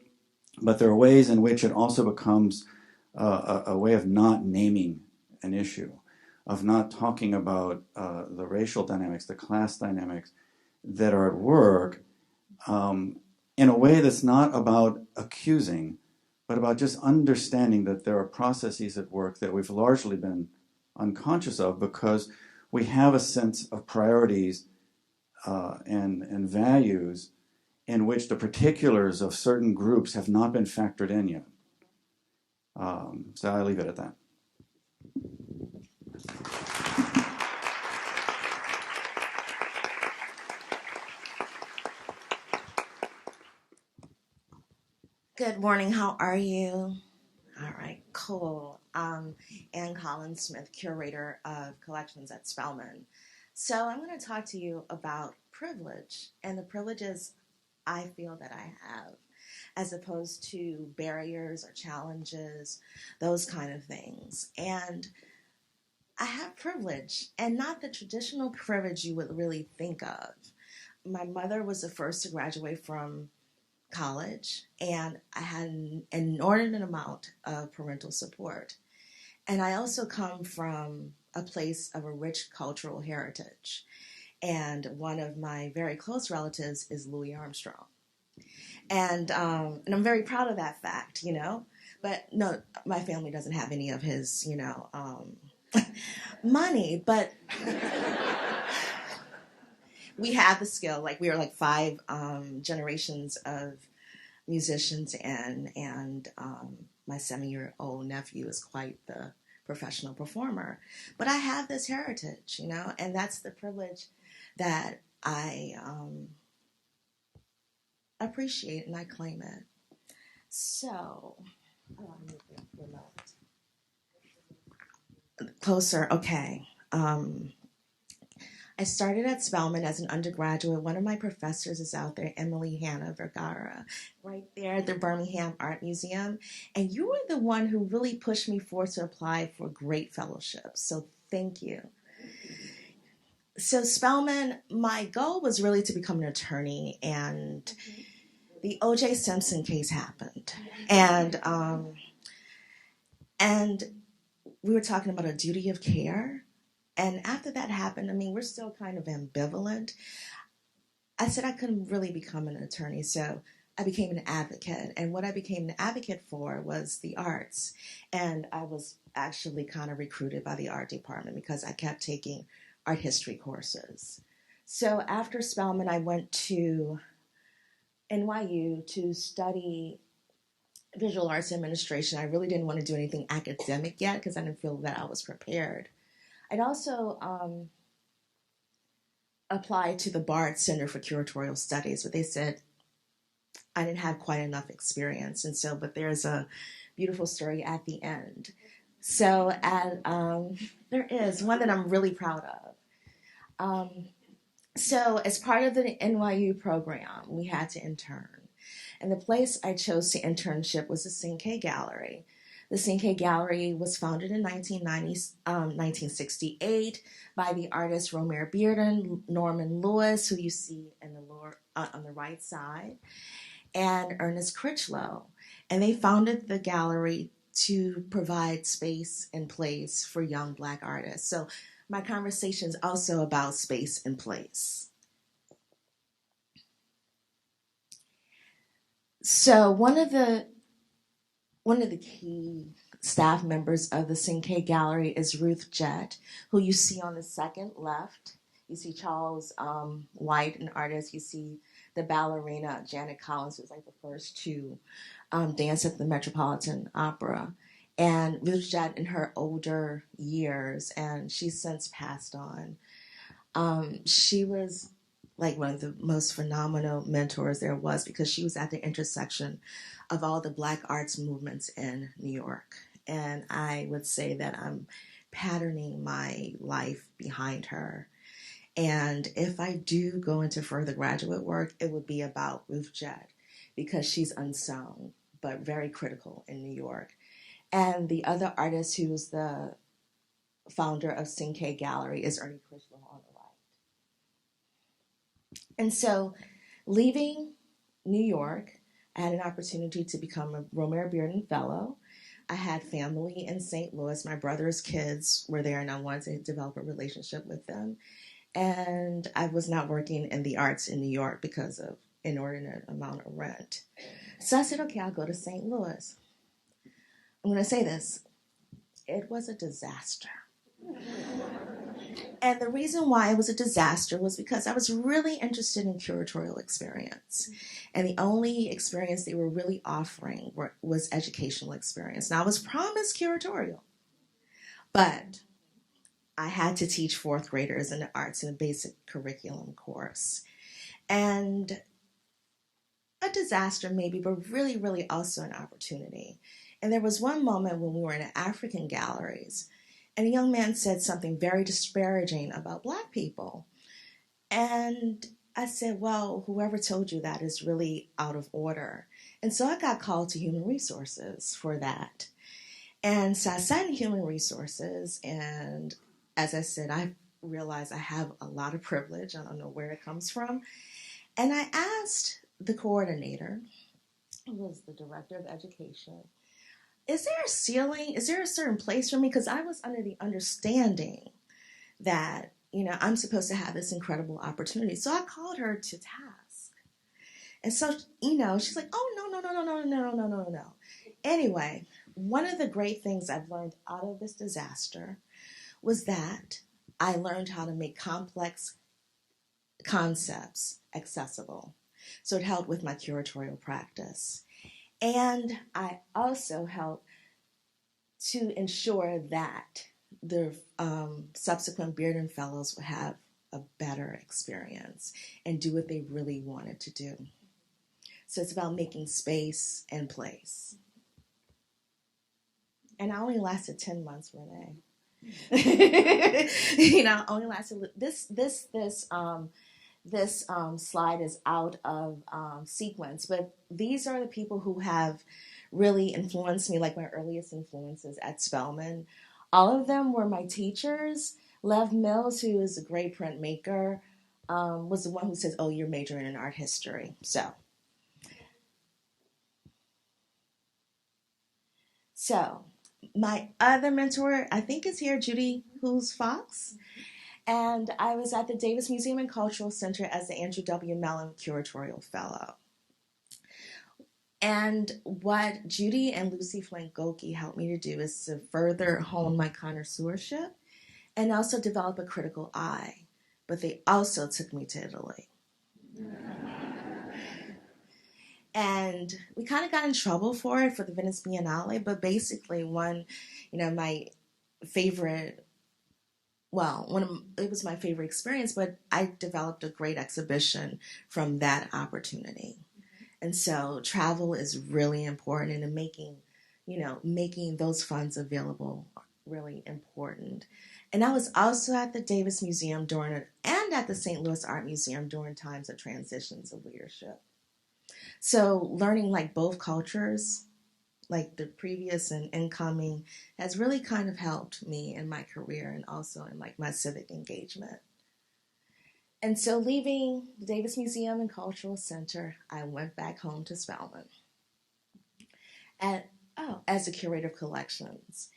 but there are ways in which it also becomes a way of not naming an issue, of not talking about the racial dynamics, the class dynamics that are at work in a way that's not about accusing, but about just understanding that there are processes at work that we've largely been unconscious of because we have a sense of priorities and values in which the particulars of certain groups have not been factored in yet. So I'll leave it at that. Good morning, how are you? All right, cool. Ann Collins-Smith, Curator of Collections at Spelman. So I'm going to talk to you about privilege and the privileges I feel that I have, as opposed to barriers or challenges, those kind of things. And I have privilege, and not the traditional privilege you would really think of. My mother was the first to graduate from college, and I had an inordinate amount of parental support. And I also come from a place of a rich cultural heritage. And one of my very close relatives is Louis Armstrong. And I'm very proud of that fact, you know. But no, my family doesn't have any of his, you know, money. But we have the skill. Like, we are like 5 generations of musicians, and my 7-year-old nephew is quite the professional performer. But I have this heritage, you know, and that's the privilege that I appreciate, and I claim it. So, I want to move the remote closer. Okay. I started at Spelman as an undergraduate. One of my professors is out there, Emily Hannah Vergara, right there at the Birmingham Art Museum. And you were the one who really pushed me forward to apply for great fellowships. So thank you. So Spelman, my goal was really to become an attorney, and the O.J. Simpson case happened. And we were talking about a duty of care. And after that happened, I mean, we're still kind of ambivalent. I said I couldn't really become an attorney, so I became an advocate. And what I became an advocate for was the arts. And I was actually kind of recruited by the art department because I kept taking art history courses. So after Spelman, I went to NYU to study visual arts administration. I really didn't want to do anything academic yet because I didn't feel that I was prepared. I'd also applied to the Bard Center for Curatorial Studies, but they said I didn't have quite enough experience. And so, but there's a beautiful story at the end. So there is one that I'm really proud of. So as part of the NYU program, we had to intern. And the place I chose to internship was the Cinque Gallery. The Cinque Gallery was founded in 1968 by the artists Romare Bearden, Norman Lewis, who you see in the lower, on the right side, and Ernest Critchlow. And they founded the gallery to provide space and place for young Black artists. So my conversation is also about space and place. So one of the key staff members of the Cinque Gallery is Ruth Jett, who you see on the second left. You see Charles White, an artist. You see the ballerina Janet Collins, who was like the first to dance at the Metropolitan Opera. And Ruth Jett in her older years, and she's since passed on. She was like one of the most phenomenal mentors there was, because she was at the intersection of all the Black arts movements in New York. And I would say that I'm patterning my life behind her. And if I do go into further graduate work, it would be about Ruth Jett, because she's unsung, but very critical in New York. And the other artist who's the founder of Cinque Gallery is Ernie Criswell on the right. And so, leaving New York, I had an opportunity to become a Romare Bearden Fellow. I had family in St. Louis. My brother's kids were there, and I wanted to develop a relationship with them. And I was not working in the arts in New York because of inordinate amount of rent. So I said, okay, I'll go to St. Louis. I'm going to say this. It was a disaster. And the reason why it was a disaster was because I was really interested in curatorial experience. And the only experience they were really offering was educational experience. Now, I was promised curatorial, but I had to teach fourth graders in the arts in a basic curriculum course. And a disaster maybe, but really, really also an opportunity. And there was one moment when we were in an African galleries, and a young man said something very disparaging about Black people. And I said, well, whoever told you that is really out of order. And so I got called to human resources for that. And so I sat in human resources, and as I said, I realized I have a lot of privilege. I don't know where it comes from. And I asked the coordinator, who was the director of education, is there a ceiling? Is there a certain place for me? Because I was under the understanding that, I'm supposed to have this incredible opportunity. So I called her to task. And so, she's like, oh, no. Anyway, one of the great things I've learned out of this disaster was that I learned how to make complex concepts accessible. So it helped with my curatorial practice. And I also helped to ensure that the subsequent Bearden Fellows would have a better experience and do what they really wanted to do. So it's about making space and place. And I only lasted 10 months, Renee. Only lasted this slide is out of sequence, but these are the people who have really influenced me, like my earliest influences at Spelman. All of them were my teachers. Lev Mills, who is a great printmaker, was the one who says, oh, you're majoring in art history. So my other mentor, I think, is here, Judy Fox. And I was at the Davis Museum and Cultural Center as the Andrew W. Mellon Curatorial Fellow. And what Judy and Lucy Flint-Gohlke helped me to do is to further hone my connoisseurship and also develop a critical eye. But they also took me to Italy. And we kind of got in trouble for it for the Venice Biennale, but basically it was my favorite experience, but I developed a great exhibition from that opportunity. And so travel is really important, and making those funds available really important. And I was also at the Davis Museum and at the St. Louis Art Museum during times of transitions of leadership. So learning like both cultures, like the previous and incoming, has really kind of helped me in my career and also in like my civic engagement. And so leaving the Davis Museum and Cultural Center, I went back home to Spelman as a curator of collections.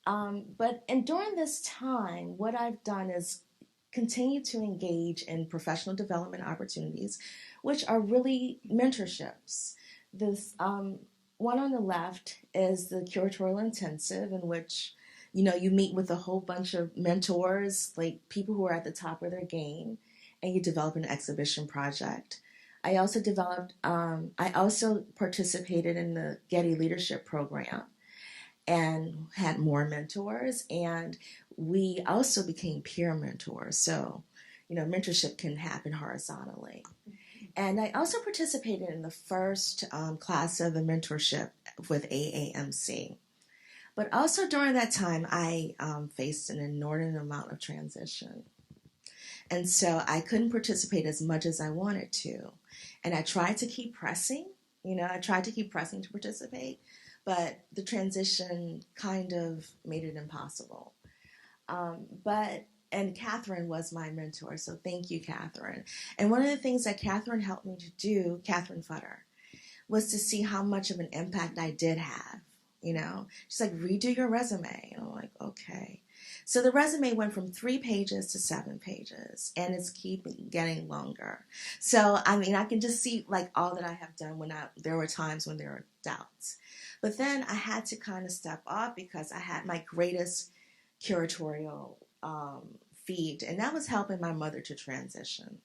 But during this time, what I've done is continue to engage in professional development opportunities, which are really mentorships. This one on the left is the curatorial intensive, in which you meet with a whole bunch of mentors, like people who are at the top of their game, and you develop an exhibition project. I also participated in the Getty Leadership Program and had more mentors, and we also became peer mentors. So, mentorship can happen horizontally. And I also participated in the first class of the mentorship with AAMC. But also during that time, I faced an inordinate amount of transition. And so I couldn't participate as much as I wanted to. And I tried to keep pressing, to participate, but the transition kind of made it impossible. And Catherine was my mentor, so thank you, Catherine. And one of the things that Catherine helped me to do, Catherine Futter, was to see how much of an impact I did have. She's like, redo your resume. And I'm like, okay. So the resume went from 3 pages to 7 pages, and it's keeping getting longer. So, I can just see like all that I have done there were times when there were doubts. But then I had to kind of step off because I had my greatest curatorial feed, and that was helping my mother to transition.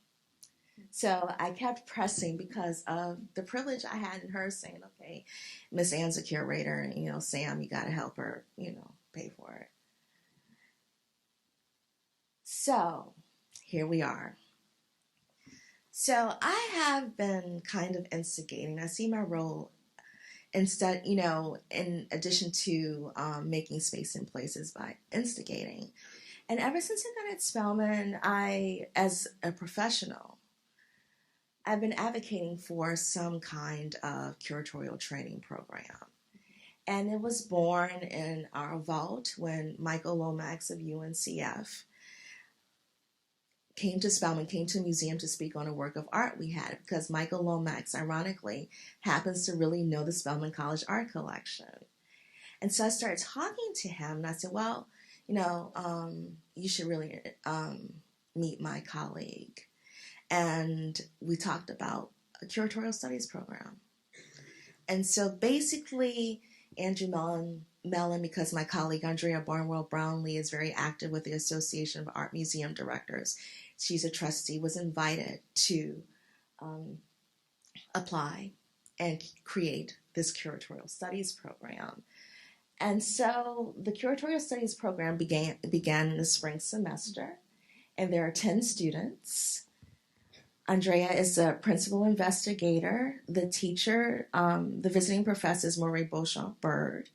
So I kept pressing because of the privilege I had in her saying, okay, Miss Ann's a curator, and, Sam, you got to help her, pay for it. So here we are. So I have been kind of instigating. I see my role instead, in addition to making space in places by instigating. And ever since I got at Spelman, as a professional, I've been advocating for some kind of curatorial training program. And it was born in our vault when Michael Lomax of UNCF came to Spelman, came to a museum to speak on a work of art we had, because Michael Lomax, ironically, happens to really know the Spelman College art collection. And so I started talking to him, and I said, well, you should really meet my colleague. And we talked about a curatorial studies program. And so basically, Andrew Mellon, because my colleague Andrea Barnwell-Brownlee is very active with the Association of Art Museum Directors, she's a trustee, was invited to apply and create this curatorial studies program. And so the curatorial studies program began in the spring semester, and there are 10 students. Andrea is the principal investigator. The teacher, the visiting professor is Maureen Beauchamp-Bird,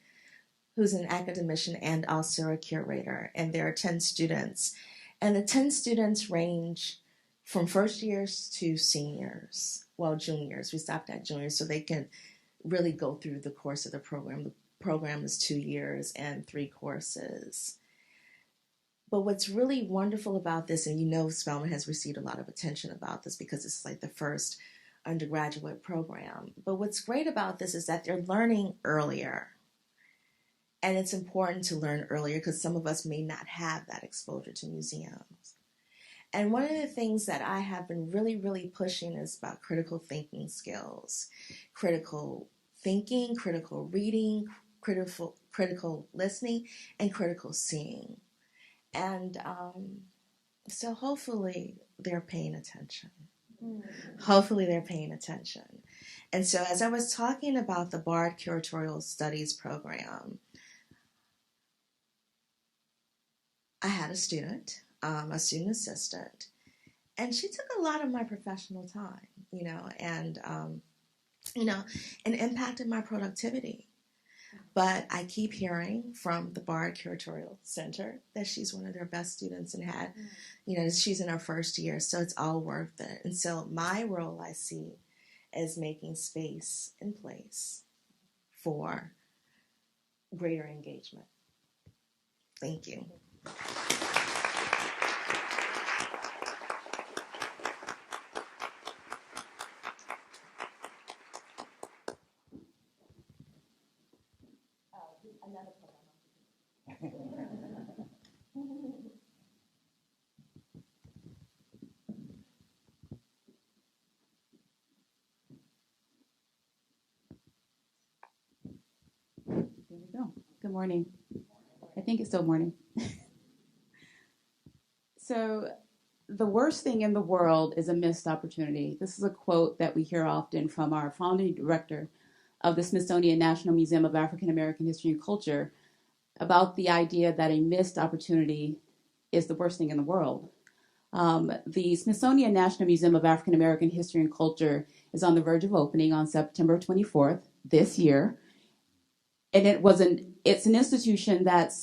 who's an academician and also a curator. And there are 10 students. And the 10 students range from first years to seniors, juniors. We stopped at juniors so they can really go through the course of the program. The program is 2 years and 3 courses. But what's really wonderful about this, and Spelman has received a lot of attention about this because it's like the first undergraduate program. But what's great about this is that they're learning earlier. And it's important to learn earlier because some of us may not have that exposure to museums. And one of the things that I have been really, really pushing is about critical thinking skills. Critical thinking, critical reading, critical listening, and critical seeing. And so hopefully they're paying attention. Hopefully they're paying attention. And so as I was talking about the Bard Curatorial Studies program, I had a student assistant, and she took a lot of my professional time, and impacted my productivity. But I keep hearing from the Bard Curatorial Center that she's one of their best students and had, she's in her first year, so it's all worth it. And so my role I see as making space in place for greater engagement. Thank you. Good morning. I think it's still morning. So, the worst thing in the world is a missed opportunity. This is a quote that we hear often from our founding director of the Smithsonian National Museum of African American History and Culture about the idea that a missed opportunity is the worst thing in the world. The Smithsonian National Museum of African American History and Culture is on the verge of opening on September 24th this year. And it's an institution that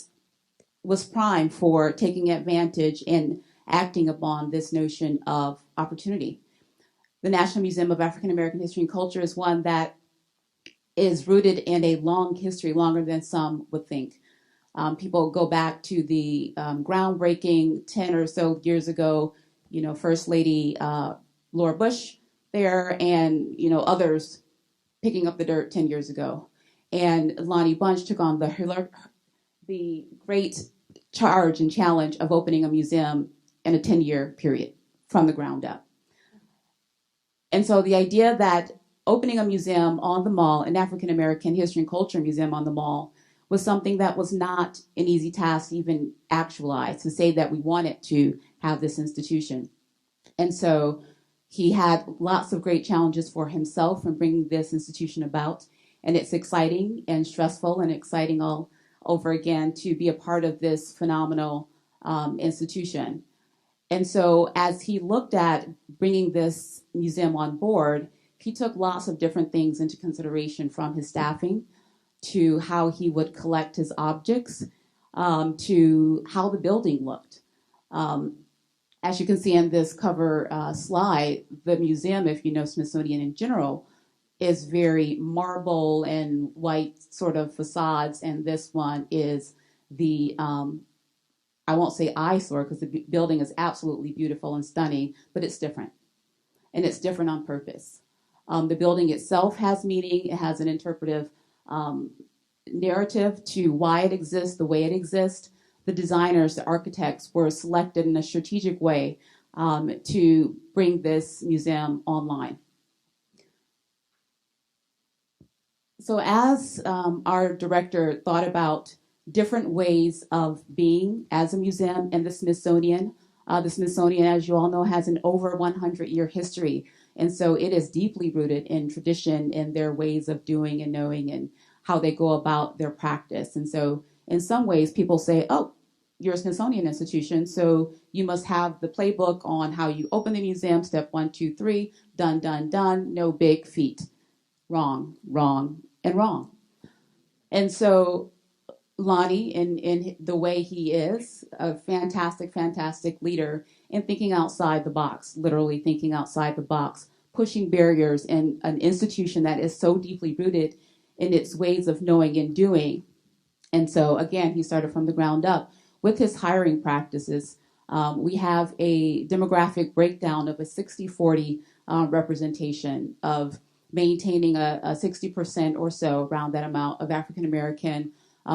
was primed for taking advantage and acting upon this notion of opportunity. The National Museum of African American History and Culture is one that is rooted in a long history, longer than some would think. People go back to the groundbreaking 10 or so years ago, First Lady Laura Bush there, and, others picking up the dirt 10 years ago. And Lonnie Bunch took on the great charge and challenge of opening a museum in a 10-year period from the ground up. And so the idea that opening a museum on the Mall, an African American History and Culture Museum on the Mall, was something that was not an easy task to even actualize, to say that we wanted to have this institution. And so he had lots of great challenges for himself in bringing this institution about. And it's exciting and stressful and exciting all over again to be a part of this phenomenal institution. And so as he looked at bringing this museum on board, he took lots of different things into consideration, from his staffing to how he would collect his objects, to how the building looked. As you can see in this cover slide, the museum, if you know Smithsonian in general, is very marble and white sort of facades, and this one is the, I won't say eyesore because the building is absolutely beautiful and stunning, but it's different. And it's different on purpose. The building itself has meaning. It has an interpretive narrative to why it exists, the way it exists. The designers, the architects were selected in a strategic way to bring this museum online. So as our director thought about different ways of being as a museum in the Smithsonian, as you all know, has an over 100-year history. And so it is deeply rooted in tradition and their ways of doing and knowing and how they go about their practice. And so in some ways, people say, oh, you're a Smithsonian institution, so you must have the playbook on how you open the museum, step 1, 2, 3, done, done, done, no big feat. Wrong, wrong, and wrong. And so Lonnie, in the way he is, a fantastic, fantastic leader in thinking outside the box, literally thinking outside the box, pushing barriers in an institution that is so deeply rooted in its ways of knowing and doing. And so, again, he started from the ground up. With his hiring practices, we have a demographic breakdown of a 60-40 representation of maintaining a 60% or so, around that amount, of African American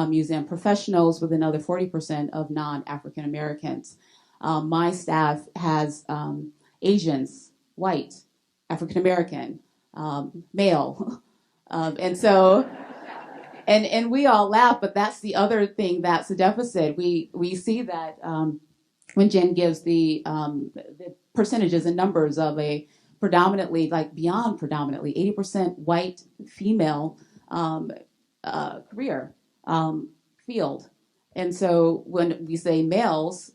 museum professionals, with another 40% of non-African Americans. My staff has Asians, white, African American, male, and so, and we all laugh, but that's the other thing that's a deficit. We see that when Jen gives the percentages and numbers of a predominantly, like beyond predominantly, 80% white female career field. And so when we say males,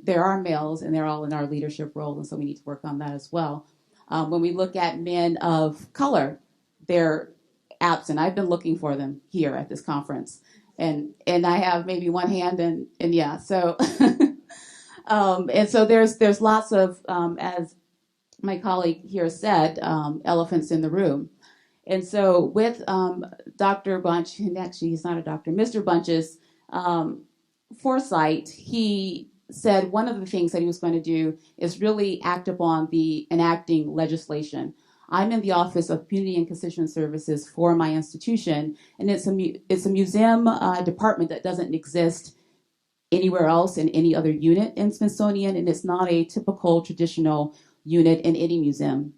there are males and they're all in our leadership role, and so we need to work on that as well. When we look at men of color, they're absent. I've been looking for them here at this conference, and I have maybe one hand, and yeah, so and so there's lots of, as my colleague here said, elephants in the room. And so with Dr. Bunch, and actually he's not a doctor, Mr. Bunch's foresight, he said one of the things that he was going to do is really act upon the enacting legislation. I'm in the Office of Community and Constituent Services for my institution, and it's a museum department that doesn't exist anywhere else in any other unit in Smithsonian, and it's not a typical traditional unit in any museum.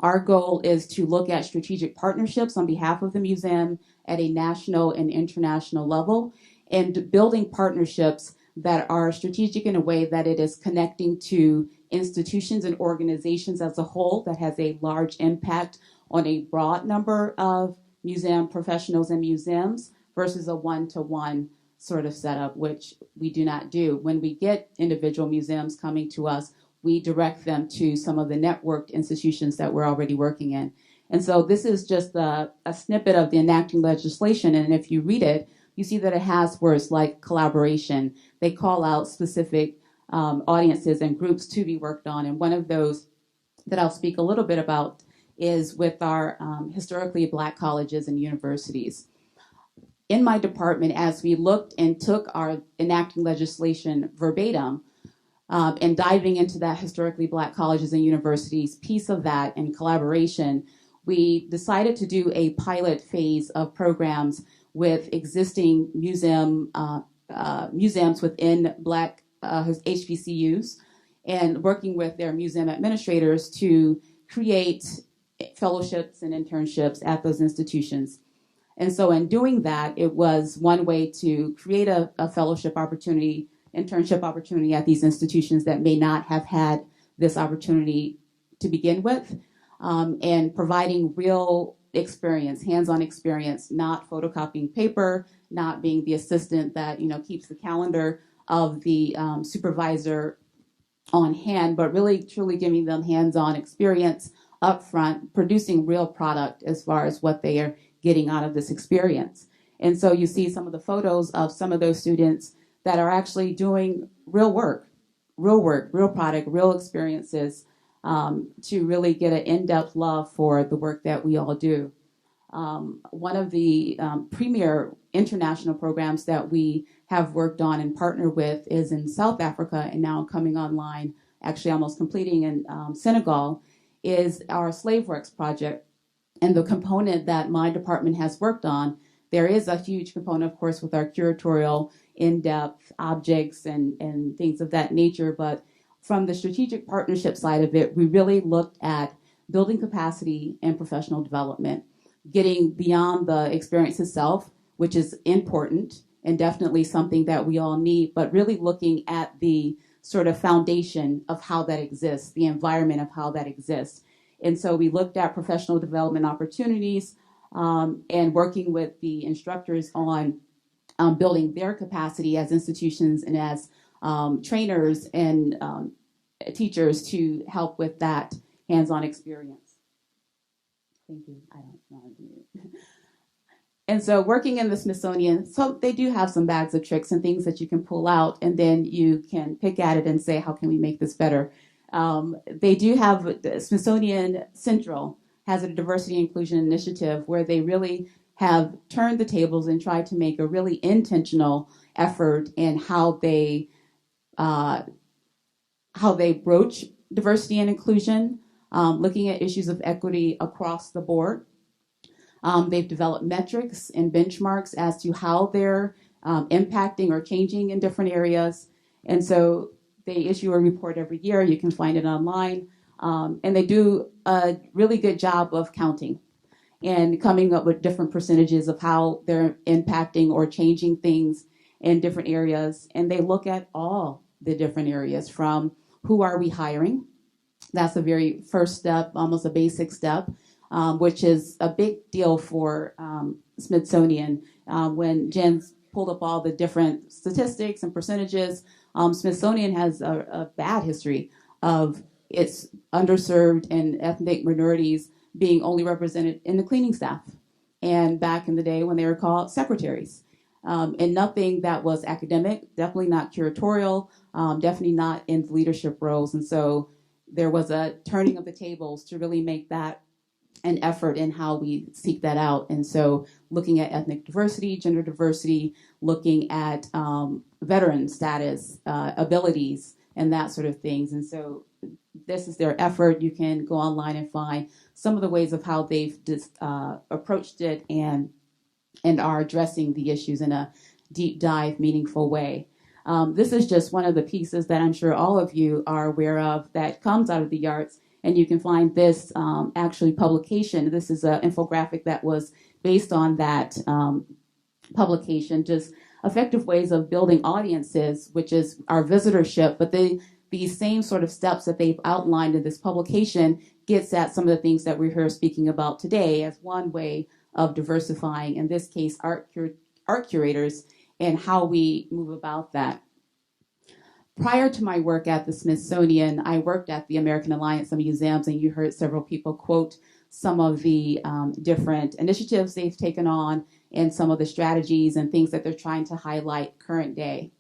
Our goal is to look at strategic partnerships on behalf of the museum at a national and international level, and building partnerships that are strategic in a way that it is connecting to institutions and organizations as a whole that has a large impact on a broad number of museum professionals and museums versus a one-to-one sort of setup, which we do not do. When we get individual museums coming to us, we direct them to some of the networked institutions that we're already working in. And so this is just a snippet of the enacting legislation, and if you read it, you see that it has words like collaboration. They call out specific audiences and groups to be worked on, and one of those that I'll speak a little bit about is with our historically Black colleges and universities. In my department, as we looked and took our enacting legislation verbatim and diving into that historically Black colleges and universities piece of that in collaboration, we decided to do a pilot phase of programs with existing museums within Black HBCUs and working with their museum administrators to create fellowships and internships at those institutions. And so in doing that, it was one way to create a fellowship opportunity, internship opportunity at these institutions that may not have had this opportunity to begin with, and providing real experience, hands-on experience, not photocopying paper, not being the assistant that keeps the calendar of the supervisor on hand, but really truly giving them hands-on experience up front, producing real product as far as what they are getting out of this experience. And so you see some of the photos of some of those students that are actually doing real work, real product, real experiences, to really get an in-depth love for the work that we all do. One of the premier international programs that we have worked on and partnered with is in South Africa, and now coming online, actually almost completing in Senegal, is our Slave Works project. And the component that my department has worked on, there is a huge component, of course, with our curatorial, in-depth objects and things of that nature. But from the strategic partnership side of it, we really looked at building capacity and professional development, getting beyond the experience itself, which is important and definitely something that we all need, but really looking at the sort of foundation of how that exists, the environment of how that exists. And so we looked at professional development opportunities and working with the instructors on building their capacity as institutions and as trainers and teachers to help with that hands-on experience. Thank you. I don't want to mute. And so working in the Smithsonian, so they do have some bags of tricks and things that you can pull out, and then you can pick at it and say, how can we make this better? They do have, the Smithsonian Central has a diversity inclusion initiative where they really have turned the tables and tried to make a really intentional effort in how they broach diversity and inclusion, looking at issues of equity across the board. They've developed metrics and benchmarks as to how they're impacting or changing in different areas. And so they issue a report every year. You can find it online. And they do a really good job of counting and coming up with different percentages of how they're impacting or changing things in different areas. And they look at all the different areas, from who are we hiring? That's the very first step, almost a basic step, which is a big deal for Smithsonian. When Jen pulled up all the different statistics and percentages, Smithsonian has a bad history of its underserved and ethnic minorities being only represented in the cleaning staff, and back in the day when they were called secretaries. And nothing that was academic, definitely not curatorial, definitely not in leadership roles. And so there was a turning of the tables to really make that an effort in how we seek that out. And so looking at ethnic diversity, gender diversity, looking at veteran status, abilities, and that sort of things. And so this is their effort. You can go online and find some of the ways of how they've approached it and are addressing the issues in a deep dive, meaningful way. This is just one of the pieces that I'm sure all of you are aware of that comes out of the arts. And you can find this actually publication. This is an infographic that was based on that publication, just effective ways of building audiences, which is our visitorship, but these same sort of steps that they've outlined in this publication gets at some of the things that we're here speaking about today as one way of diversifying, in this case, art curators, and how we move about that. Prior to my work at the Smithsonian, I worked at the American Alliance of Museums, and you heard several people quote some of the different initiatives they've taken on and some of the strategies and things that they're trying to highlight current day.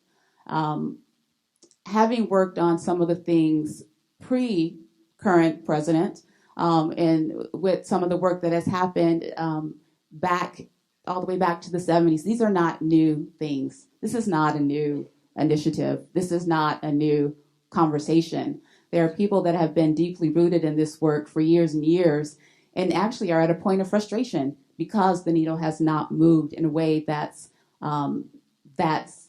Having worked on some of the things pre-current president, and with some of the work that has happened back all the way back to the 70s, these are not new things. This is not a new initiative. This is not a new conversation. There are people that have been deeply rooted in this work for years and years, and actually are at a point of frustration because the needle has not moved in a way that's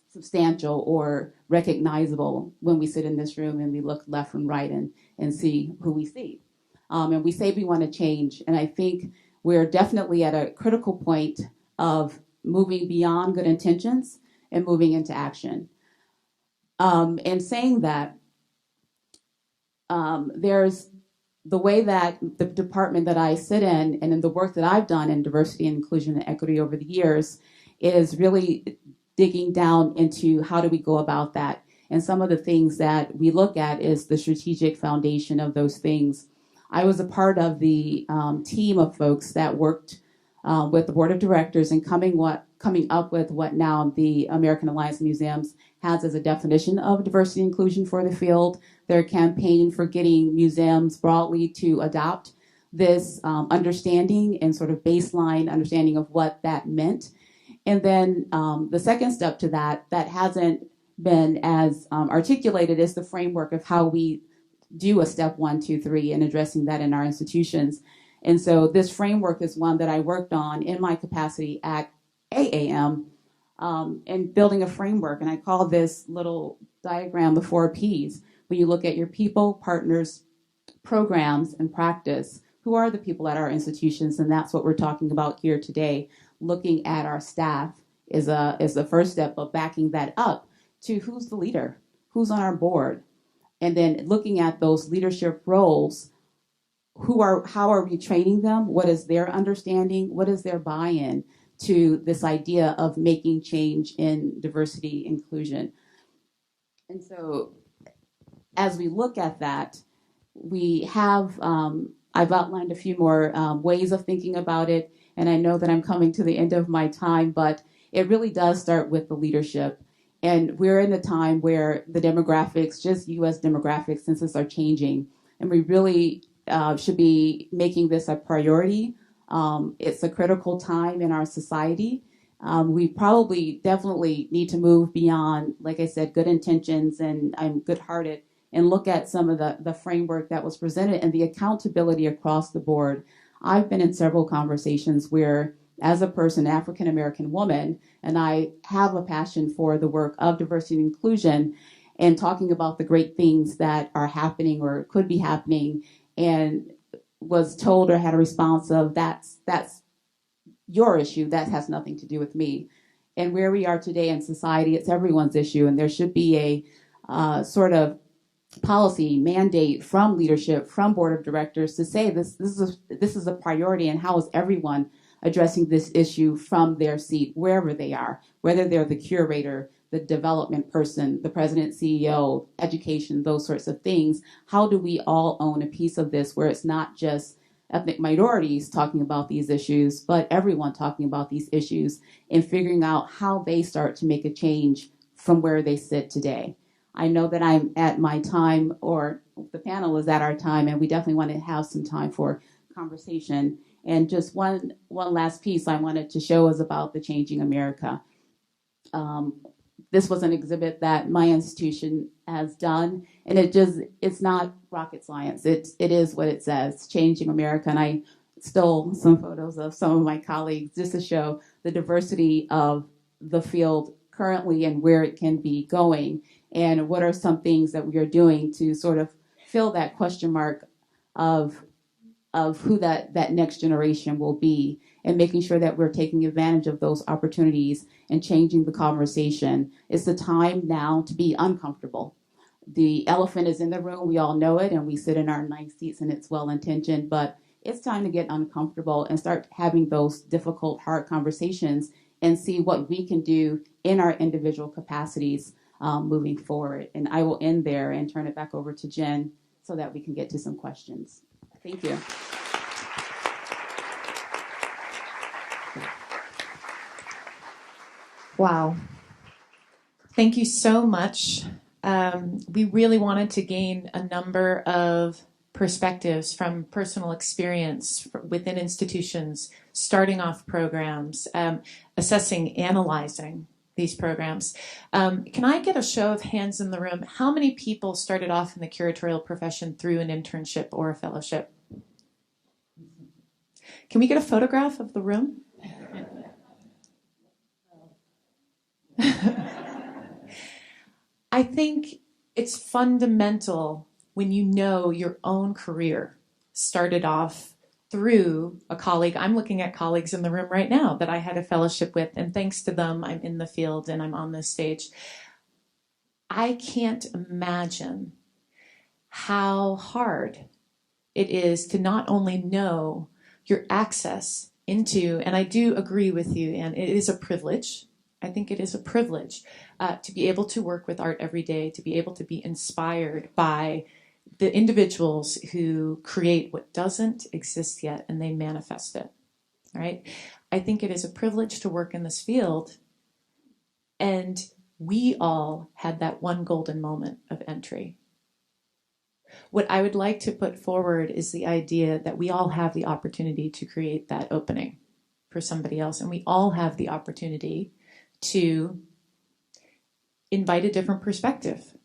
substantial or recognizable when we sit in this room and we look left and right and see who we see. And we say we want to change, and I think we're definitely at a critical point of moving beyond good intentions and moving into action. And saying that, there's the way that the department that I sit in and in the work that I've done in diversity and inclusion and equity over the years is really digging down into how do we go about that. And some of the things that we look at is the strategic foundation of those things. I was a part of the team of folks that worked with the board of directors and coming up with what now the American Alliance of Museums has as a definition of diversity and inclusion for the field. Their campaign for getting museums broadly to adopt this understanding and sort of baseline understanding of what that meant. And then the second step to that hasn't been as articulated is the framework of how we do a step 1, 2, 3 in addressing that in our institutions. And so this framework is one that I worked on in my capacity at AAM and building a framework. And I call this little diagram the 4 Ps. When you look at your people, partners, programs, and practice, who are the people at our institutions? And that's what we're talking about here today. Looking at our staff is the first step, but backing that up to who's the leader, who's on our board, and then looking at those leadership roles. How are we training them? What is their understanding? What is their buy-in to this idea of making change in diversity inclusion? And so as we look at that, we have, I've outlined a few more ways of thinking about it, and I know that I'm coming to the end of my time, but it really does start with the leadership. And we're in a time where the demographics, just U.S. demographics, census are changing, and we really should be making this a priority. It's a critical time in our society. We probably definitely need to move beyond, like I said, good intentions, and I'm good-hearted, and look at some of the framework that was presented and the accountability across the board. I've been in several conversations where, as a person, African-American woman, and I have a passion for the work of diversity and inclusion and talking about the great things that are happening or could be happening, and was told or had a response of that's your issue, that has nothing to do with me. And where we are today in society, it's everyone's issue, and there should be a sort of policy mandate from leadership, from board of directors to say this is a priority, and how is everyone addressing this issue from their seat, wherever they are, whether they're the curator, the development person, the president, CEO, education, those sorts of things. How do we all own a piece of this where it's not just ethnic minorities talking about these issues, but everyone talking about these issues and figuring out how they start to make a change from where they sit today? I know that I'm at my time, or the panel is at our time, and we definitely want to have some time for conversation. And just one last piece I wanted to show is about the Changing America. This was an exhibit that my institution has done, and it's not rocket science. It is what it says, Changing America. And I stole some photos of some of my colleagues just to show the diversity of the field currently and where it can be going, and what are some things that we are doing to sort of fill that question mark of who that next generation will be. and making sure that we're taking advantage of those opportunities and changing the conversation. It's the time now to be uncomfortable. The elephant is in the room. We all know it, and we sit in our nice seats, and it's well-intentioned, but it's time to get uncomfortable and start having those difficult, hard conversations and see what we can do in our individual capacities moving forward. And I will end there and turn it back over to Jen so that we can get to some questions. Thank you. Wow. Thank you so much. We really wanted to gain a number of perspectives from personal experience within institutions, starting off programs, assessing, analyzing these programs. Can I get a show of hands in the room? How many people started off in the curatorial profession through an internship or a fellowship? Can we get a photograph of the room? I think it's fundamental when you know your own career started off through a colleague. I'm looking at colleagues in the room right now that I had a fellowship with, and thanks to them, I'm in the field and I'm on this stage. I can't imagine how hard it is to not only know your access into, and I do agree with you, and it is a privilege. I think it is a privilege to be able to work with art every day, to be able to be inspired by the individuals who create what doesn't exist yet and they manifest it, right? I think it is a privilege to work in this field, and we all had that one golden moment of entry. What I would like to put forward is the idea that we all have the opportunity to create that opening for somebody else, and we all have the opportunity to invite a different perspective.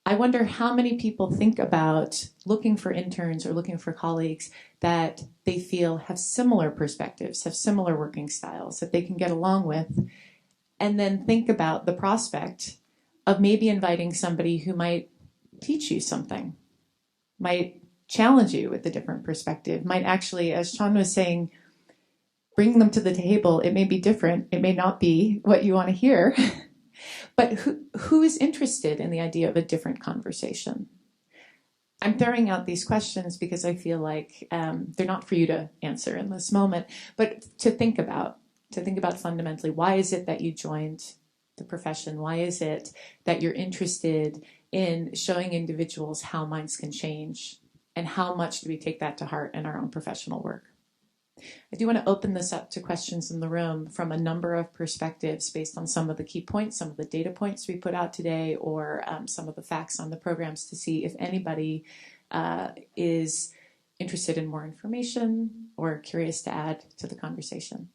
I wonder how many people think about looking for interns or looking for colleagues that they feel have similar perspectives, have similar working styles that they can get along with, and then think about the prospect of maybe inviting somebody who might teach you something, might challenge you with a different perspective, might actually, as Sean was saying, bring them to the table. It may be different. It may not be what you want to hear. But who is interested in the idea of a different conversation? I'm throwing out these questions because I feel like they're not for you to answer in this moment, but to think about fundamentally, why is it that you joined the profession? Why is it that you're interested in showing individuals how minds can change, and how much do we take that to heart in our own professional work? I do want to open this up to questions in the room from a number of perspectives based on some of the key points, some of the data points we put out today, or some of the facts on the programs, to see if anybody is interested in more information or curious to add to the conversation.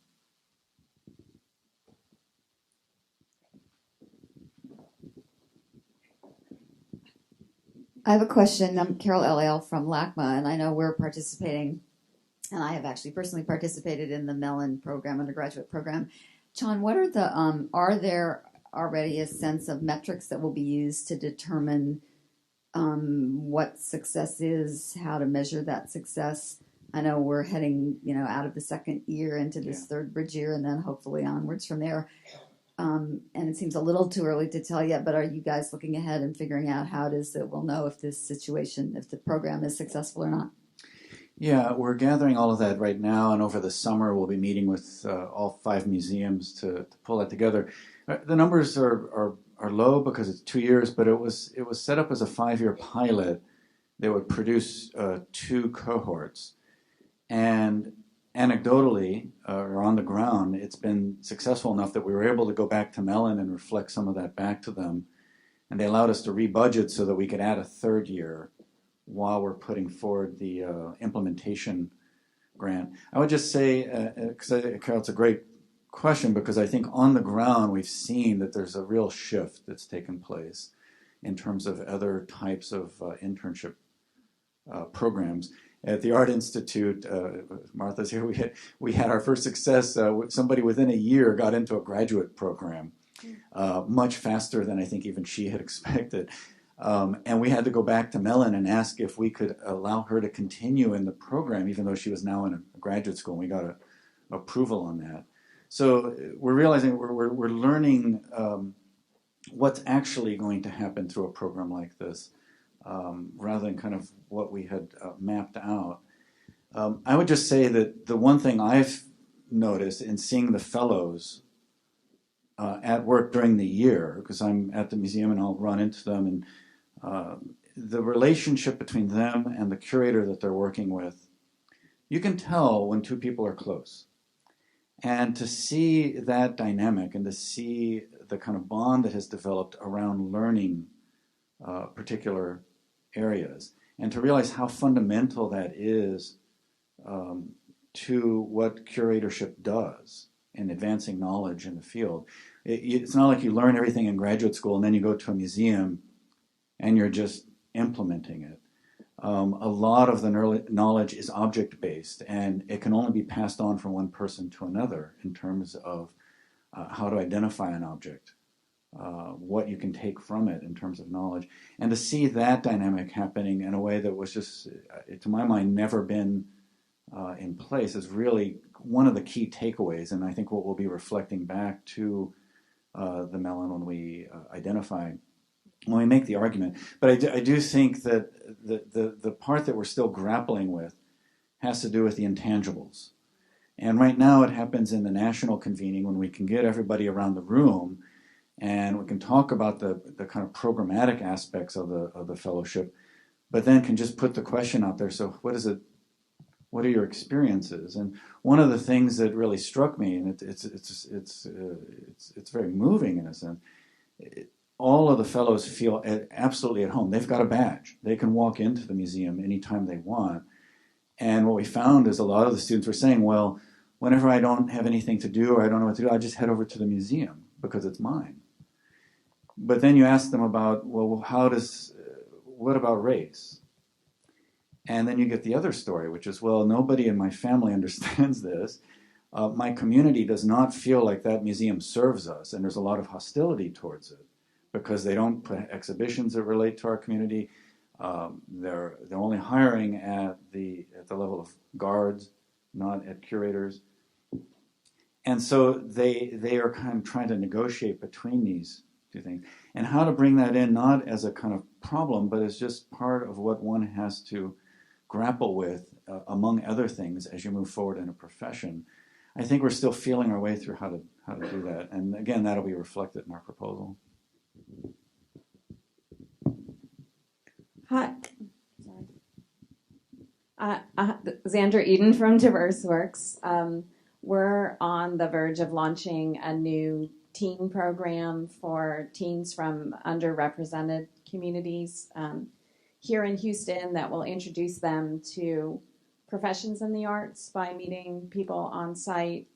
I have a question. I'm Carol Eliel from LACMA, and I know we're participating, and I have actually personally participated in the Mellon program, undergraduate program. John, what are there already a sense of metrics that will be used to determine what success is, how to measure that success? I know we're heading, out of the second year into this third bridge year, and then hopefully onwards from there. And it seems a little too early to tell yet, but are you guys looking ahead and figuring out how it is that we'll know if the program is successful or not? Yeah, we're gathering all of that right now, and over the summer we'll be meeting with all 5 museums to pull that together. The numbers are low because it's 2 years, but it was set up as a 5-year pilot that would produce 2 cohorts. And anecdotally, or on the ground, it's been successful enough that we were able to go back to Mellon and reflect some of that back to them. And they allowed us to rebudget so that we could add a 3rd year while we're putting forward the implementation grant. I would just say, Carol, it's a great question, because I think on the ground we've seen that there's a real shift that's taken place in terms of other types of internship programs. At the Art Institute, Martha's here, we had our first success. Somebody within a year got into a graduate program, much faster than I think even she had expected. And we had to go back to Mellon and ask if we could allow her to continue in the program, even though she was now in a graduate school. And we got approval on that. So we're realizing we're learning what's actually going to happen through a program like this, rather than kind of what we had mapped out. I would just say that the one thing I've noticed in seeing the fellows at work during the year, because I'm at the museum and I'll run into them, and the relationship between them and the curator that they're working with, you can tell when two people are close. And to see that dynamic and to see the kind of bond that has developed around learning particular areas, and to realize how fundamental that is to what curatorship does in advancing knowledge in the field. It's not like you learn everything in graduate school and then you go to a museum and you're just implementing it. A lot of the knowledge is object-based, and it can only be passed on from one person to another in terms of how to identify an object, what you can take from it in terms of knowledge. And to see that dynamic happening in a way that was just, to my mind, never been in place is really one of the key takeaways, and I think what we'll be reflecting back to the Mellon when we when we make the argument. But I do think that the part that we're still grappling with has to do with the intangibles. And right now it happens in the national convening when we can get everybody around the room and we can talk about the kind of programmatic aspects of the fellowship, but then can just put the question out there, so what is it? What are your experiences? And one of the things that really struck me, and it's very moving in a sense, all of the fellows feel absolutely at home. They've got a badge. They can walk into the museum anytime they want. And what we found is a lot of the students were saying, well, whenever I don't have anything to do or I don't know what to do, I just head over to the museum because it's mine. But then you ask them about, well, what about race? And then you get the other story, which is, well, nobody in my family understands this. My community does not feel like that museum serves us, and there's a lot of hostility towards it because they don't put exhibitions that relate to our community. They're only hiring at the level of guards, not at curators. And so they are kind of trying to negotiate between these two things. And how to bring that in, not as a kind of problem, but as just part of what one has to grapple with, among other things, as you move forward in a profession. I think we're still feeling our way through how to do that. And again, that'll be reflected in our proposal. Hi. Xandra Eden from DiverseWorks. We're on the verge of launching a new teen program for teens from underrepresented communities here in Houston that will introduce them to professions in the arts by meeting people on site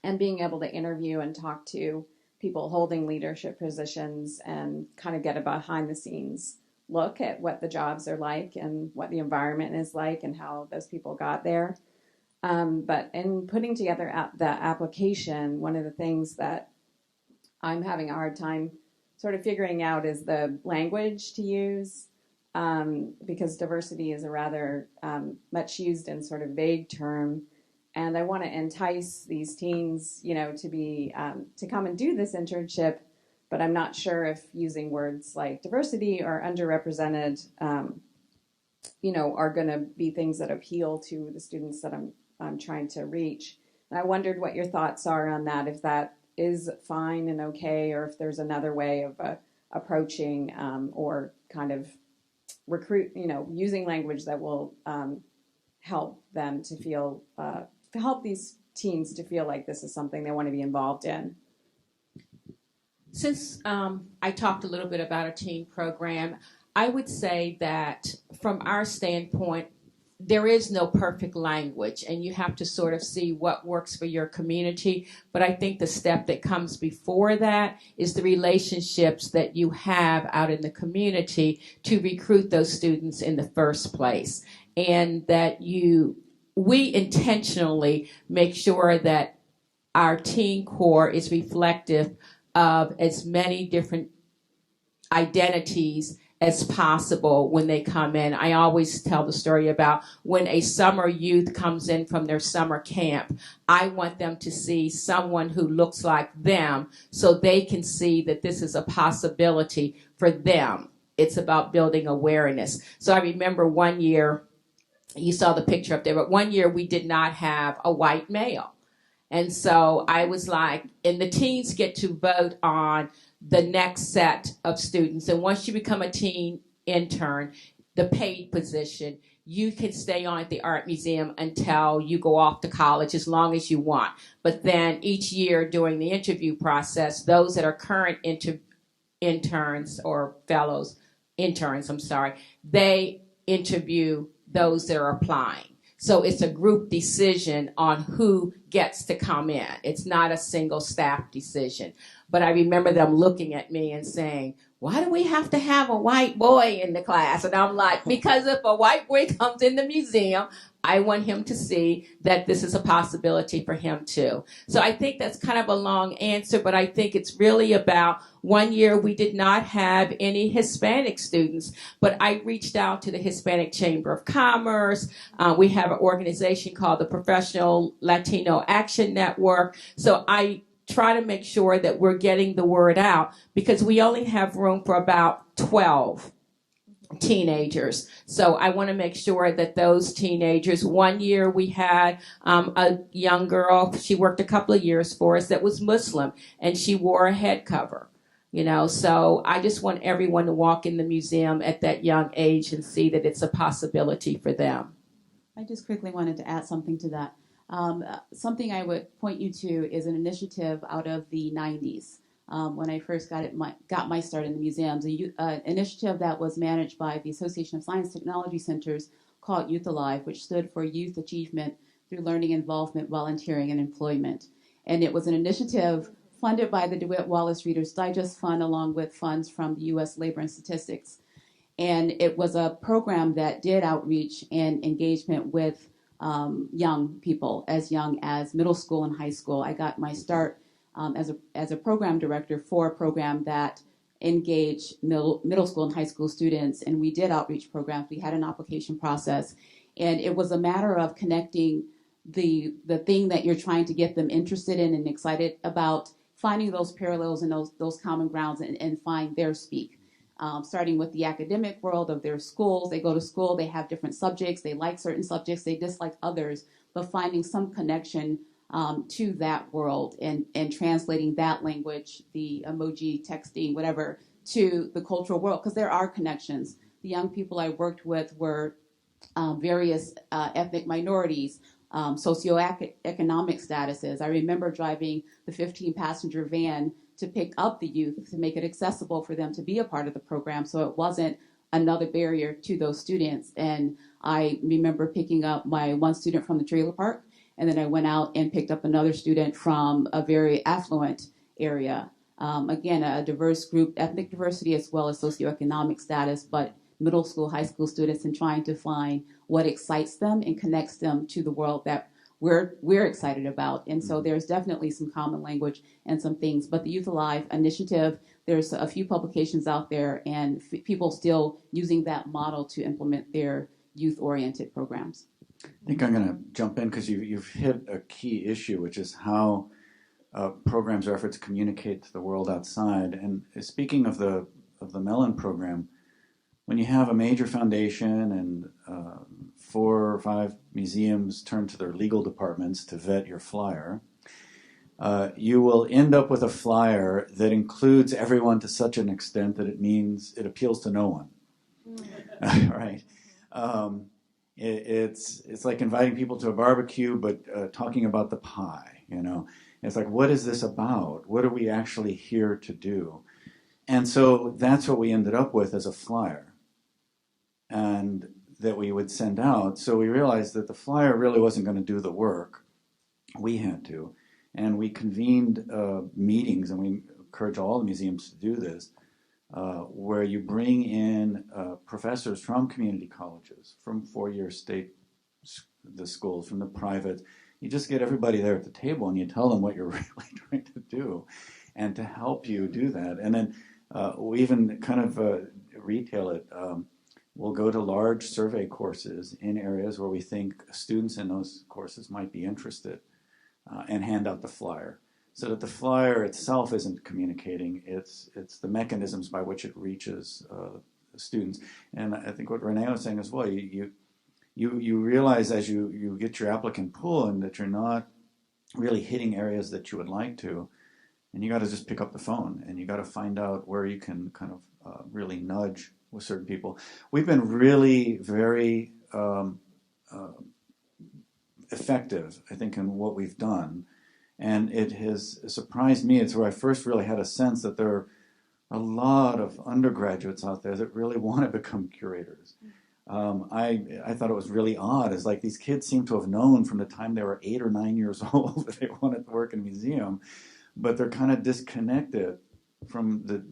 and being able to interview and talk to people holding leadership positions and kind of get a behind the scenes look at what the jobs are like and what the environment is like and how those people got there. But in putting together the application, one of the things that I'm having a hard time sort of figuring out is the language to use, because diversity is a rather much used and sort of vague term. And I want to entice these teens, to be to come and do this internship, but I'm not sure if using words like diversity or underrepresented, are going to be things that appeal to the students that I'm trying to reach. And I wondered what your thoughts are on that, if that is fine and okay, or if there's another way of approaching or kind of recruit, using language that will help them to feel, help these teens to feel like this is something they want to be involved in. Since I talked a little bit about a teen program, I would say that from our standpoint, there is no perfect language, and you have to sort of see what works for your community. But I think the step that comes before that is the relationships that you have out in the community to recruit those students in the first place, and that we intentionally make sure that our teen core is reflective of as many different identities as possible when they come in. I always tell the story about when a summer youth comes in from their summer camp, I want them to see someone who looks like them so they can see that this is a possibility for them. It's about building awareness. So I remember one year, you saw the picture up there, but one year we did not have a white male. And so I was like, and the teens get to vote on the next set of students. And once you become a teen intern, the paid position, you can stay on at the art museum until you go off to college as long as you want. But then each year during the interview process, those that are current interns or fellows, they interview those that are applying. So it's a group decision on who gets to come in. It's not a single staff decision. But I remember them looking at me and saying, why do we have to have a white boy in the class? And I'm like, because if a white boy comes in the museum, I want him to see that this is a possibility for him too. So I think that's kind of a long answer, but I think it's really about one year we did not have any Hispanic students, but I reached out to the Hispanic Chamber of Commerce. We have an organization called the Professional Latino Action Network. So I try to make sure that we're getting the word out because we only have room for about 12 teenagers. So I want to make sure that those teenagers, one year we had a young girl, she worked a couple of years for us that was Muslim and she wore a head cover. So I just want everyone to walk in the museum at that young age and see that it's a possibility for them. I just quickly wanted to add something to that. Something I would point you to is an initiative out of the 90s. When I first got my start in the museums, an initiative that was managed by the Association of Science Technology Centers called Youth Alive, which stood for Youth Achievement Through Learning, Involvement, Volunteering, and Employment. And it was an initiative funded by the DeWitt Wallace Reader's Digest Fund along with funds from the U.S. Labor and Statistics. And it was a program that did outreach and engagement with young people as young as middle school and high school. I got my start as a program director for a program that engaged middle school and high school students, and we did outreach programs. We had an application process, and it was a matter of connecting the thing that you're trying to get them interested in and excited about, finding those parallels and those common grounds and find their speak. Starting with the academic world of their schools. They go to school, they have different subjects, they like certain subjects, they dislike others, but finding some connection to that world and translating that language, the emoji, texting, whatever, to the cultural world, because there are connections. The young people I worked with were various ethnic minorities, socioeconomic statuses. I remember driving the 15-passenger van to pick up the youth, to make it accessible for them to be a part of the program so it wasn't another barrier to those students. And I remember picking up my one student from the trailer park, and then I went out and picked up another student from a very affluent area. Again, a diverse group, ethnic diversity as well as socioeconomic status, but middle school, high school students, and trying to find what excites them and connects them to the world that we're excited about. And so there's definitely some common language and some things. But the Youth Alive initiative, there's a few publications out there and people still using that model to implement their youth-oriented programs. I think I'm going to jump in because you've hit a key issue, which is how programs or efforts communicate to the world outside. And speaking of the Mellon program, when you have a major foundation and 4 or 5 museums turn to their legal departments to vet your flyer, you will end up with a flyer that includes everyone to such an extent that it means it appeals to no one. Right? It's like inviting people to a barbecue, but talking about the pie. It's like, what is this about? What are we actually here to do? And so that's what we ended up with as a flyer, and that we would send out. So we realized that the flyer really wasn't going to do the work. We had to. And we convened meetings, and we encourage all the museums to do this, where you bring in professors from community colleges, from four-year the schools, from the private. You just get everybody there at the table, and you tell them what you're really trying to do, and to help you do that. And then we even kind of retail it. We'll go to large survey courses in areas where we think students in those courses might be interested, and hand out the flyer. So that the flyer itself isn't communicating, it's the mechanisms by which it reaches students. And I think what Renee was saying as well, you realize as you get your applicant pool and that you're not really hitting areas that you would like to, and you got to just pick up the phone and you got to find out where you can kind of really nudge with certain people. We've been really very effective, I think, in what we've done. And it has surprised me. It's where I first really had a sense that there are a lot of undergraduates out there that really want to become curators. I thought it was really odd. It's like these kids seem to have known from the time they were 8 or 9 years old that they wanted to work in a museum, but they're kind of disconnected from the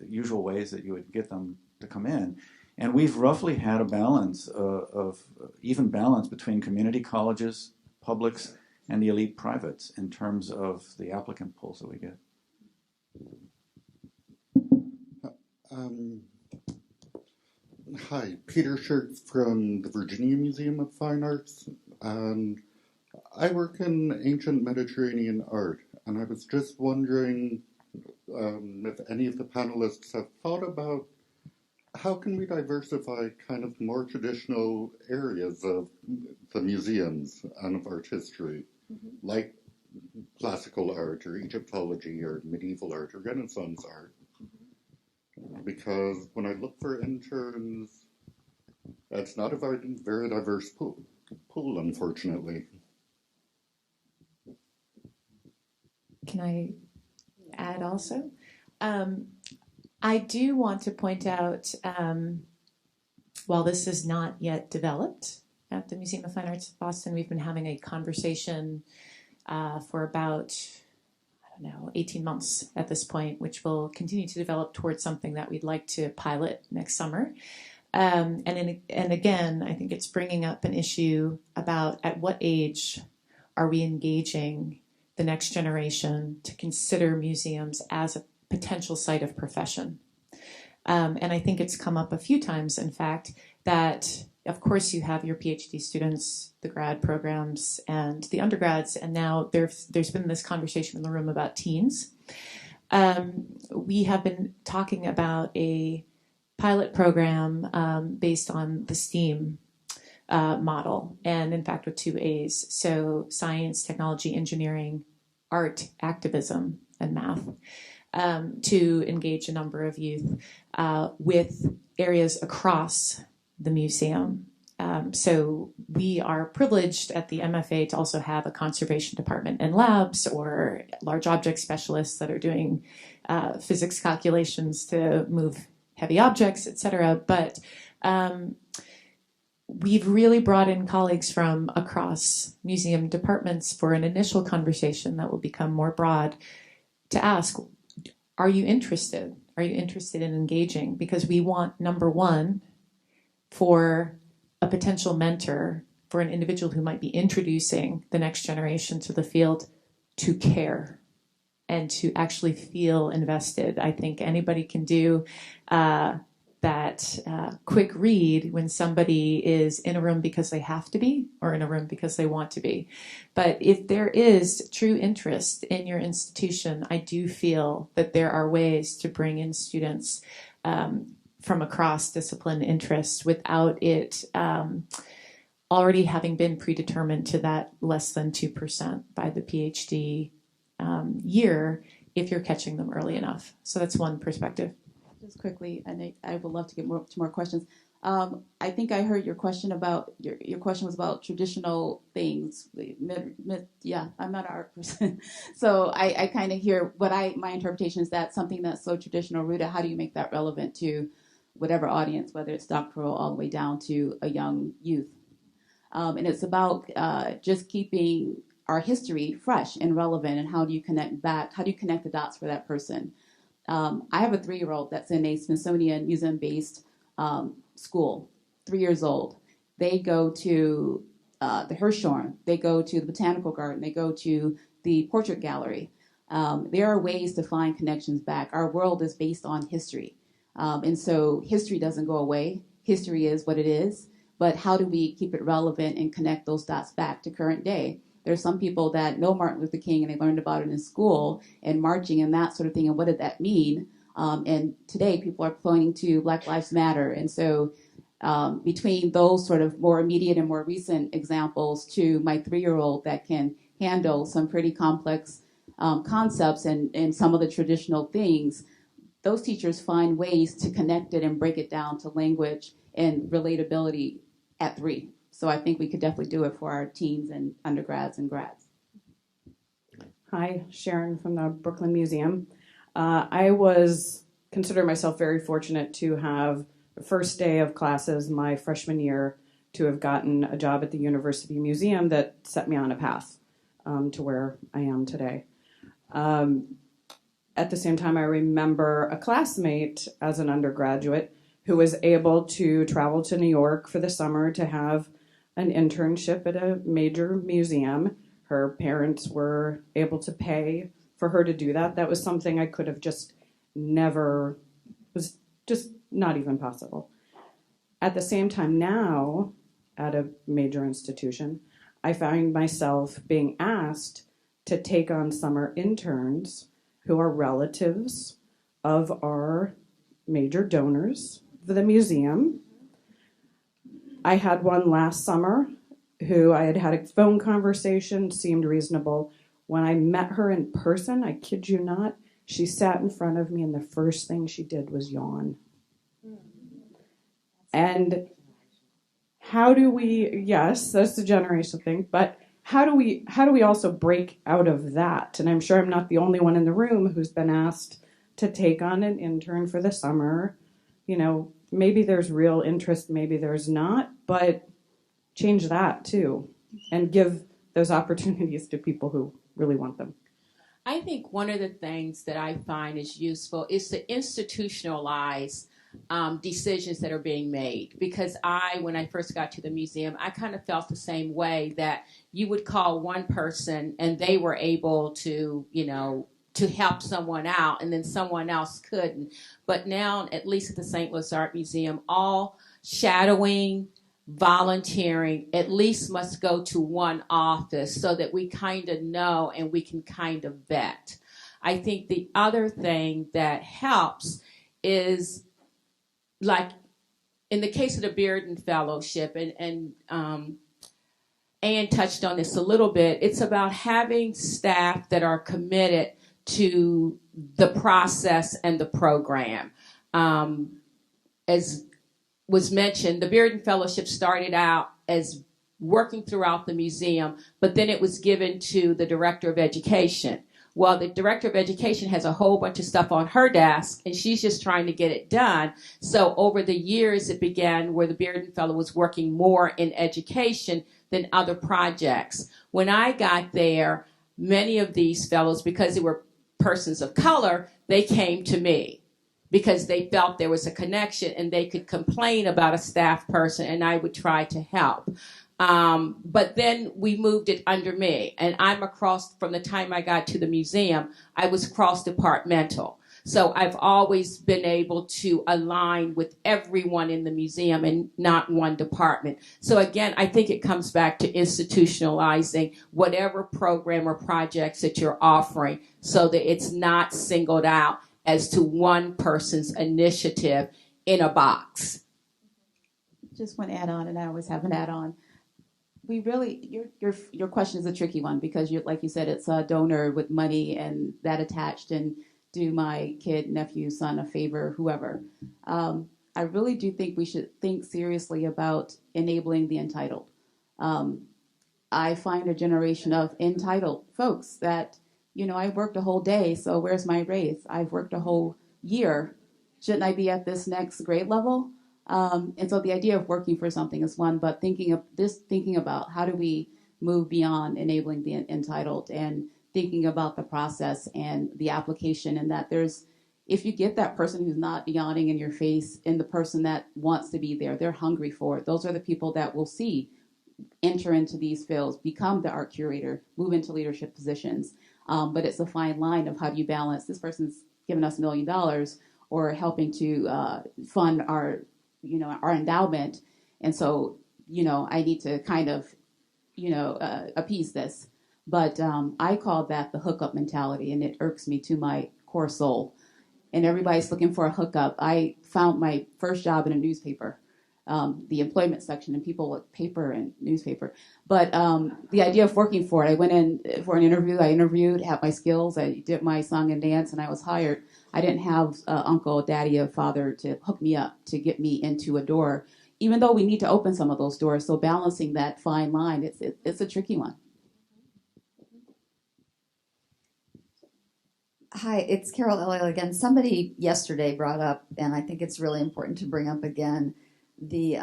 usual ways that you would get them to come in. And we've roughly had a balance of even balance between community colleges, publics, and the elite privates in terms of the applicant pools that we get. Hi, Peter Shirk from the Virginia Museum of Fine Arts. I work in ancient Mediterranean art, and I was just wondering if any of the panelists have thought about how can we diversify kind of more traditional areas of the museums and of art history, like classical art or Egyptology or medieval art or Renaissance art. Because when I look for interns, it's not a very diverse pool, unfortunately. Can I add also? I do want to point out, while this is not yet developed at the Museum of Fine Arts of Boston, we've been having a conversation for about, 18 months at this point, which will continue to develop towards something that we'd like to pilot next summer. And again, I think it's bringing up an issue about at what age are we engaging the next generation to consider museums as a potential site of profession. And I think it's come up a few times, in fact, that of course you have your PhD students, the grad programs, and the undergrads, and now there's been this conversation in the room about teens. We have been talking about a pilot program based on the STEAM model, and in fact with 2 A's, so science, technology, engineering, art, activism, and math, to engage a number of youth with areas across the museum. So we are privileged at the MFA to also have a conservation department and labs, or large object specialists that are doing physics calculations to move heavy objects, etc. But we've really brought in colleagues from across museum departments for an initial conversation that will become more broad to ask, are you interested? Are you interested in engaging? Because we want, number one, for a potential mentor, for an individual who might be introducing the next generation to the field, to care and to actually feel invested. I think anybody can do that quick read when somebody is in a room because they have to be, or in a room because they want to be. But if there is true interest in your institution, I do feel that there are ways to bring in students from across discipline interests without it already having been predetermined to that less than 2% by the PhD year, if you're catching them early enough. So that's one perspective. Just quickly, and I would love to get to more questions. I think I heard your question about your question was about traditional things. Yeah, I'm not an art person, so I kind of hear my interpretation is that something that's so traditional rooted. How do you make that relevant to whatever audience, whether it's doctoral all the way down to a young youth? And it's about just keeping our history fresh and relevant. And how do you connect back? How do you connect the dots for that person? I have a 3-year-old that's in a Smithsonian museum-based school, 3 years old. They go to the Hirshhorn. They go to the Botanical Garden. They go to the Portrait Gallery. There are ways to find connections back. Our world is based on history. And so history doesn't go away. History is what it is. But how do we keep it relevant and connect those dots back to current day? There's some people that know Martin Luther King and they learned about it in school and marching and that sort of thing. And what did that mean? And today people are pointing to Black Lives Matter. And so between those sort of more immediate and more recent examples to my 3-year-old that can handle some pretty complex concepts and some of the traditional things, those teachers find ways to connect it and break it down to language and relatability at 3. So I think we could definitely do it for our teens and undergrads and grads. Hi, Sharon from the Brooklyn Museum. I consider myself very fortunate to have the first day of classes my freshman year to have gotten a job at the University Museum that set me on a path to where I am today. At the same time, I remember a classmate as an undergraduate who was able to travel to New York for the summer to have an internship at a major museum. Her parents were able to pay for her to do that. That was something I could have just never, was just not even possible. At the same time now, at a major institution, I find myself being asked to take on summer interns who are relatives of our major donors for the museum. I had one last summer who I had a phone conversation, seemed reasonable. When I met her in person, I kid you not, she sat in front of me and the first thing she did was yawn. And how do we, yes, that's the generational thing, but how do we also break out of that? And I'm sure I'm not the only one in the room who's been asked to take on an intern for the summer. You know, maybe there's real interest, maybe there's not, but change that too and give those opportunities to people who really want them. I think one of the things that I find is useful is to institutionalize decisions that are being made. Because when I first got to the museum, I kind of felt the same way, that you would call one person and they were able to, to help someone out, and then someone else couldn't. But now, at least at the St. Louis Art Museum, all shadowing, volunteering, at least must go to one office so that we kind of know and we can kind of vet. I think the other thing that helps is, like in the case of the Bearden Fellowship, and Anne touched on this a little bit, it's about having staff that are committed to the process and the program. As was mentioned, the Bearden Fellowship started out as working throughout the museum, but then it was given to the Director of Education. Well, the Director of Education has a whole bunch of stuff on her desk, and she's just trying to get it done. So over the years, it began where the Bearden Fellow was working more in education than other projects. When I got there, many of these fellows, because they were persons of color, they came to me because they felt there was a connection and they could complain about a staff person and I would try to help. But then we moved it under me, and I'm across, from the time I got to the museum, I was cross-departmental. So I've always been able to align with everyone in the museum and not one department. So again, I think it comes back to institutionalizing whatever program or projects that you're offering so that it's not singled out as to one person's initiative in a box. Just want to add on, and I always have an add-on. We really, your question is a tricky one because, like you said, it's a donor with money and that attached, and do my kid, nephew, son a favor, whoever. I really do think we should think seriously about enabling the entitled. I find a generation of entitled folks that, I worked a whole day, so where's my raise? I've worked a whole year. Shouldn't I be at this next grade level? And so the idea of working for something is one, but thinking about how do we move beyond enabling the entitled and thinking about the process and the application, and that if you get that person who's not yawning in your face and the person that wants to be there, they're hungry for it. Those are the people that we'll see enter into these fields, become the art curator, move into leadership positions. But it's a fine line of how do you balance, this person's given us $1 million, or helping to fund our endowment. And so, I need to kind of, appease this. But I call that the hookup mentality, and it irks me to my core soul. And everybody's looking for a hookup. I found my first job in a newspaper, the employment section, and people with paper and newspaper. But the idea of working for it, I went in for an interview. I interviewed, had my skills. I did my song and dance, and I was hired. I didn't have uncle, daddy, or father to hook me up to get me into a door, even though we need to open some of those doors. So balancing that fine line, it's a tricky one. Hi, it's Carol Elliott again. Somebody yesterday brought up, and I think it's really important to bring up again, the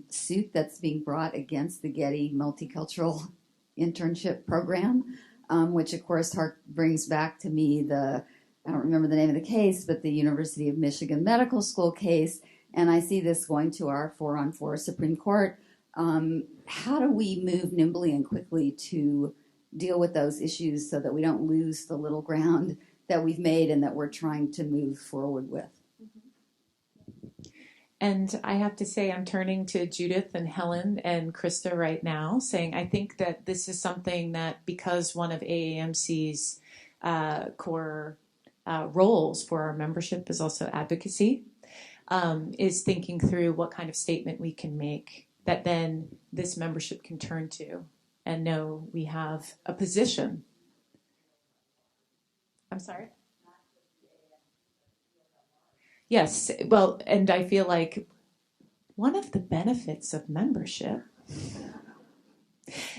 suit that's being brought against the Getty Multicultural Internship Program, which of course brings back to me I don't remember the name of the case, but the University of Michigan Medical School case, and I see this going to our 4-on-4 Supreme Court. How do we move nimbly and quickly to deal with those issues so that we don't lose the little ground that we've made and that we're trying to move forward with? And I have to say, I'm turning to Judith and Helen and Krista right now, saying I think that this is something that, because one of AAMC's core roles for our membership is also advocacy, is thinking through what kind of statement we can make that then this membership can turn to and know we have a position. I'm sorry? Yes, well, and I feel like one of the benefits of membership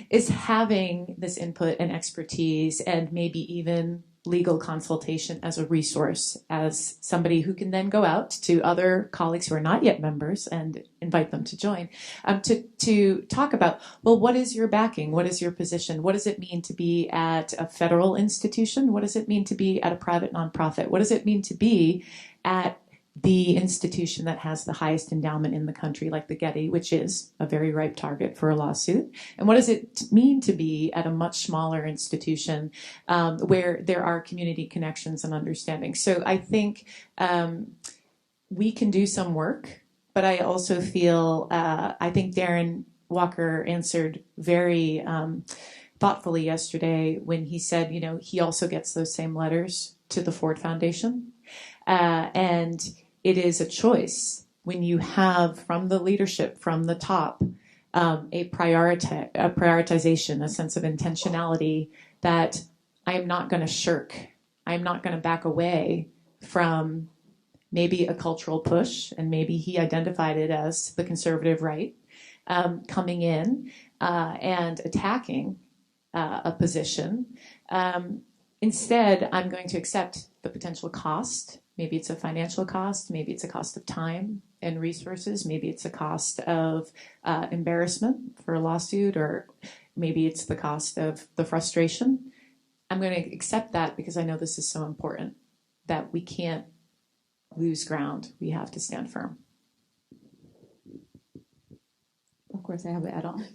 is having this input and expertise and maybe even legal consultation as a resource, as somebody who can then go out to other colleagues who are not yet members and invite them to join, to talk about, well, what is your backing? What is your position? What does it mean to be at a federal institution? What does it mean to be at a private nonprofit? What does it mean to be at the institution that has the highest endowment in the country, like the Getty, which is a very ripe target for a lawsuit? And what does it mean to be at a much smaller institution where there are community connections and understanding? So I think we can do some work, but I also feel, I think Darren Walker answered very thoughtfully yesterday when he said, he also gets those same letters to the Ford Foundation. And it is a choice when you have from the leadership, from the top, a prioritization, a sense of intentionality that I am not going to shirk. I am not going to back away from maybe a cultural push, and maybe he identified it as the conservative right, coming in and attacking a position. Instead, I'm going to accept the potential cost. Maybe it's a financial cost. Maybe it's a cost of time and resources. Maybe it's a cost of embarrassment for a lawsuit, or maybe it's the cost of the frustration. I'm going to accept that because I know this is so important that we can't lose ground. We have to stand firm. Of course, I have an add-on.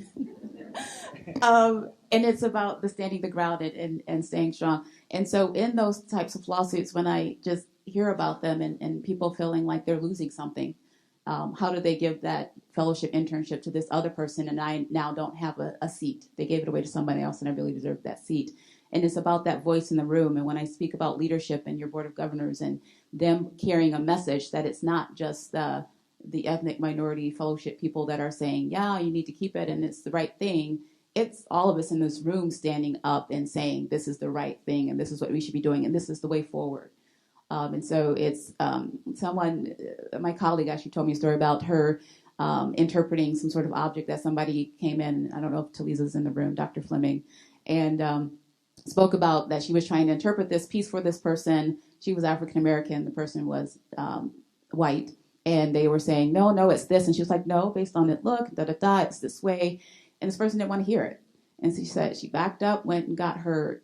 And it's about the standing the ground and staying strong. And so in those types of lawsuits, when I just hear about them and people feeling like they're losing something, how do they give that fellowship internship to this other person and I now don't have a seat? They gave it away to somebody else and I really deserve that seat. And it's about that voice in the room. And when I speak about leadership and your board of governors and them carrying a message that it's not just the ethnic minority fellowship people that are saying, yeah, you need to keep it and it's the right thing. It's all of us in this room standing up and saying, this is the right thing and this is what we should be doing and this is the way forward. And so it's someone, my colleague actually told me a story about her interpreting some sort of object that somebody came in. I don't know if Talisa's in the room, Dr. Fleming, and spoke about that she was trying to interpret this piece for this person. She was African American. The person was white. And they were saying, no, it's this. And she was like, no, based on it, look, it's this way. And this person didn't want to hear it. And she said she backed up, went and got her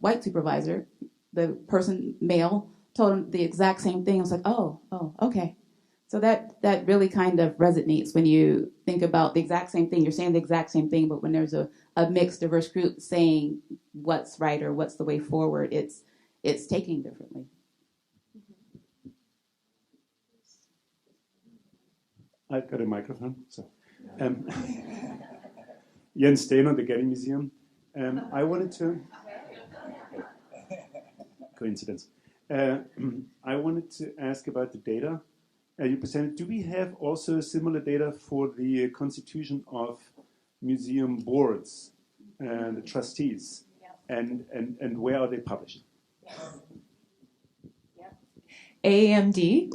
white supervisor. The person, male, told him the exact same thing. I was like, oh, okay. So that really kind of resonates when you think about the exact same thing. You're saying the exact same thing, but when there's a mixed, diverse group saying what's right or what's the way forward, it's taking differently. I've got a microphone. So, Jens Steno, the Getty Museum. I wanted to. Coincidence. I wanted to ask about the data you presented. Do we have also similar data for the constitution of museum boards and the trustees? And where are they published? AAMD,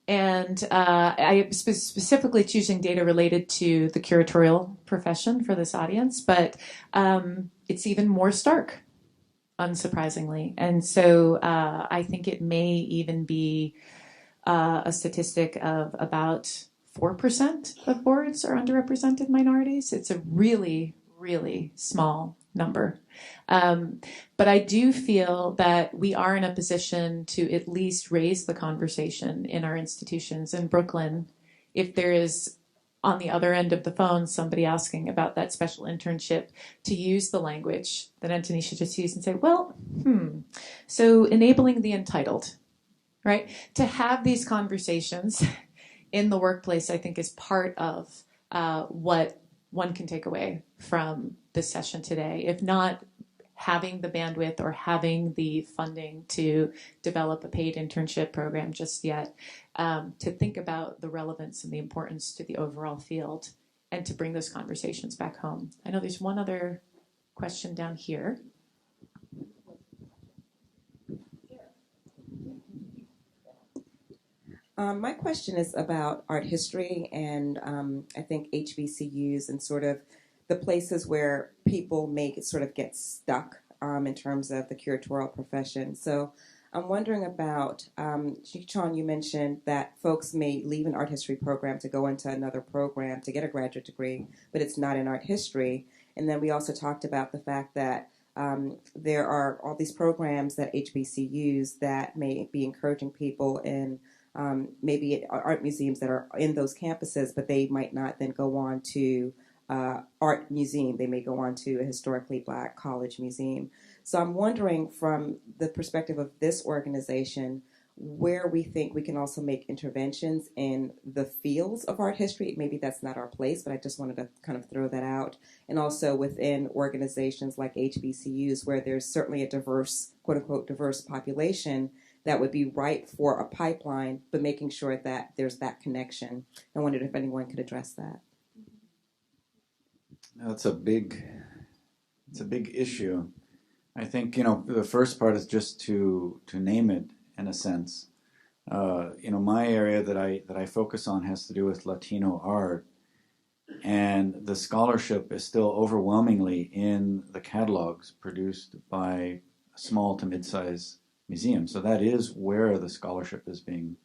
and I am specifically choosing data related to the curatorial profession for this audience, but it's even more stark, unsurprisingly. And so I think it may even be a statistic of about 4% of boards are underrepresented minorities. It's a really, really small number. But I do feel that we are in a position to at least raise the conversation in our institutions in Brooklyn. If there is, on the other end of the phone, somebody asking about that special internship, to use the language that Antonisha just used and say, well, so enabling the entitled, right? To have these conversations in the workplace, I think, is part of what one can take away from this session today. If not having the bandwidth or having the funding to develop a paid internship program just yet, to think about the relevance and the importance to the overall field and to bring those conversations back home. I know there's one other question down here. My question is about art history and I think HBCUs and sort of the places where people may sort of get stuck in terms of the curatorial profession. So I'm wondering about, Sean, you mentioned that folks may leave an art history program to go into another program to get a graduate degree, but it's not in art history. And then we also talked about the fact that there are all these programs that HBCUs that may be encouraging people in maybe art museums that are in those campuses, but they might not then go on to art museum. They may go on to a historically Black college museum. So I'm wondering from the perspective of this organization, where we think we can also make interventions in the fields of art history. Maybe that's not our place, but I just wanted to kind of throw that out. And also within organizations like HBCUs, where there's certainly a diverse, quote unquote, diverse population that would be ripe for a pipeline, but making sure that there's that connection. I wondered if anyone could address that. It's a big issue. I think, the first part is just to name it in a sense. My area that I focus on has to do with Latino art, and the scholarship is still overwhelmingly in the catalogs produced by small to mid-size museums. So that is where the scholarship is being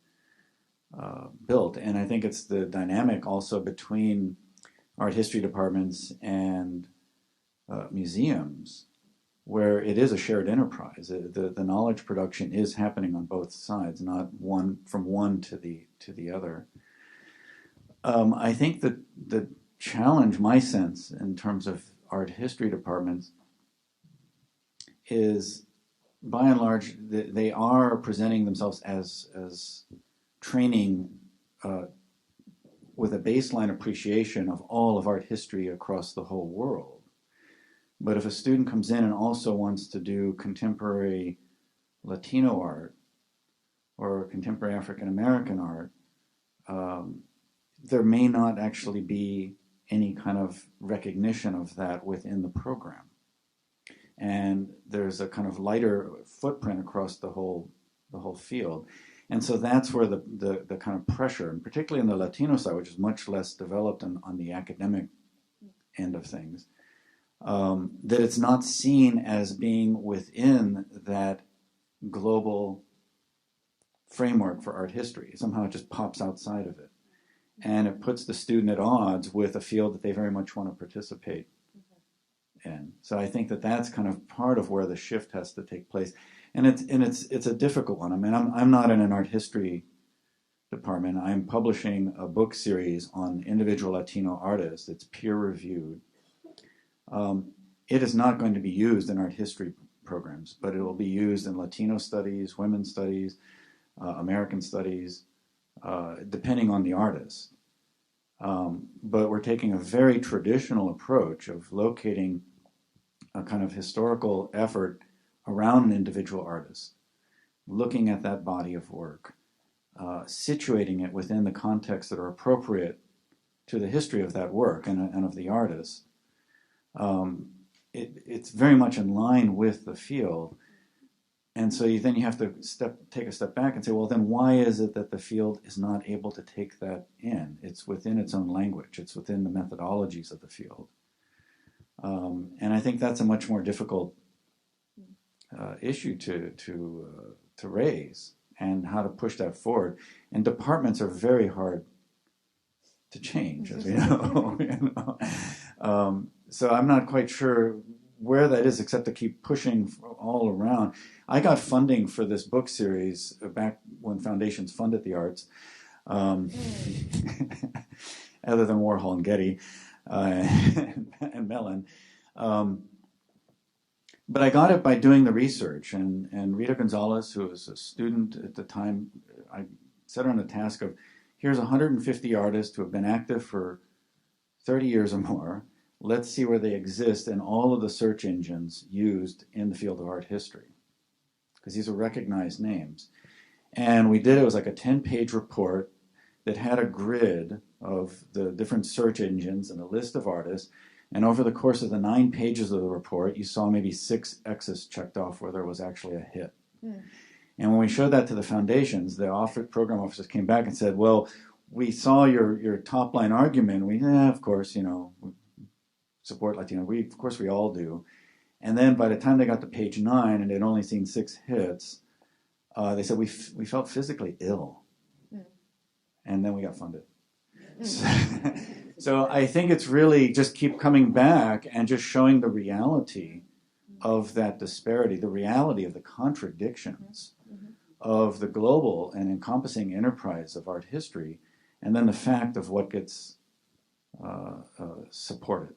built, and I think it's the dynamic also between art history departments and museums, where it is a shared enterprise. The knowledge production is happening on both sides, not from one to the other. I think that the challenge, my sense, in terms of art history departments is, by and large, they are presenting themselves as training with a baseline appreciation of all of art history across the whole world. But if a student comes in and also wants to do contemporary Latino art or contemporary African American art, there may not actually be any kind of recognition of that within the program. And there's a kind of lighter footprint across the whole field. And so that's where the kind of pressure, and particularly in the Latino side, which is much less developed on the academic end of things, that it's not seen as being within that global framework for art history. Somehow it just pops outside of it. And it puts the student at odds with a field that they very much want to participate in. So I think that that's kind of part of where the shift has to take place. And it's a difficult one. I mean, I'm not in an art history department. I'm publishing a book series on individual Latino artists. It's peer-reviewed. It is not going to be used in art history programs, but it will be used in Latino studies, women's studies, American studies, depending on the artist. But we're taking a very traditional approach of locating a kind of historical effort around an individual artist, looking at that body of work, situating it within the contexts that are appropriate to the history of that work and of the artist. It's very much in line with the field. And so then you have to take a step back and say, well, then why is it that the field is not able to take that in? It's within its own language. It's within the methodologies of the field. And I think that's a much more difficult issue to raise, and how to push that forward. And departments are very hard to change, as we know. So I'm not quite sure where that is, except to keep pushing all around. I got funding for this book series back when foundations funded the arts, other than Warhol and Getty and Mellon. But I got it by doing the research, and Rita Gonzalez, who was a student at the time, I set her on the task of, here's 150 artists who have been active for 30 years or more. Let's see where they exist in all of the search engines used in the field of art history, because these are recognized names. And we did, it was like a 10-page report that had a grid of the different search engines and a list of artists. And over the course of the 9 pages of the report, you saw maybe 6 X's checked off where there was actually a hit. Mm. And when we showed that to the foundations, the program officers came back and said, well, we saw your top-line argument. Of course, support Latino. Of course, we all do. And then by the time they got to page 9 and they'd only seen 6 hits, they said, we felt physically ill. Mm. And then we got funded. So I think it's really just keep coming back and just showing the reality of that disparity, the reality of the contradictions of the global and encompassing enterprise of art history, and then the fact of what gets supported.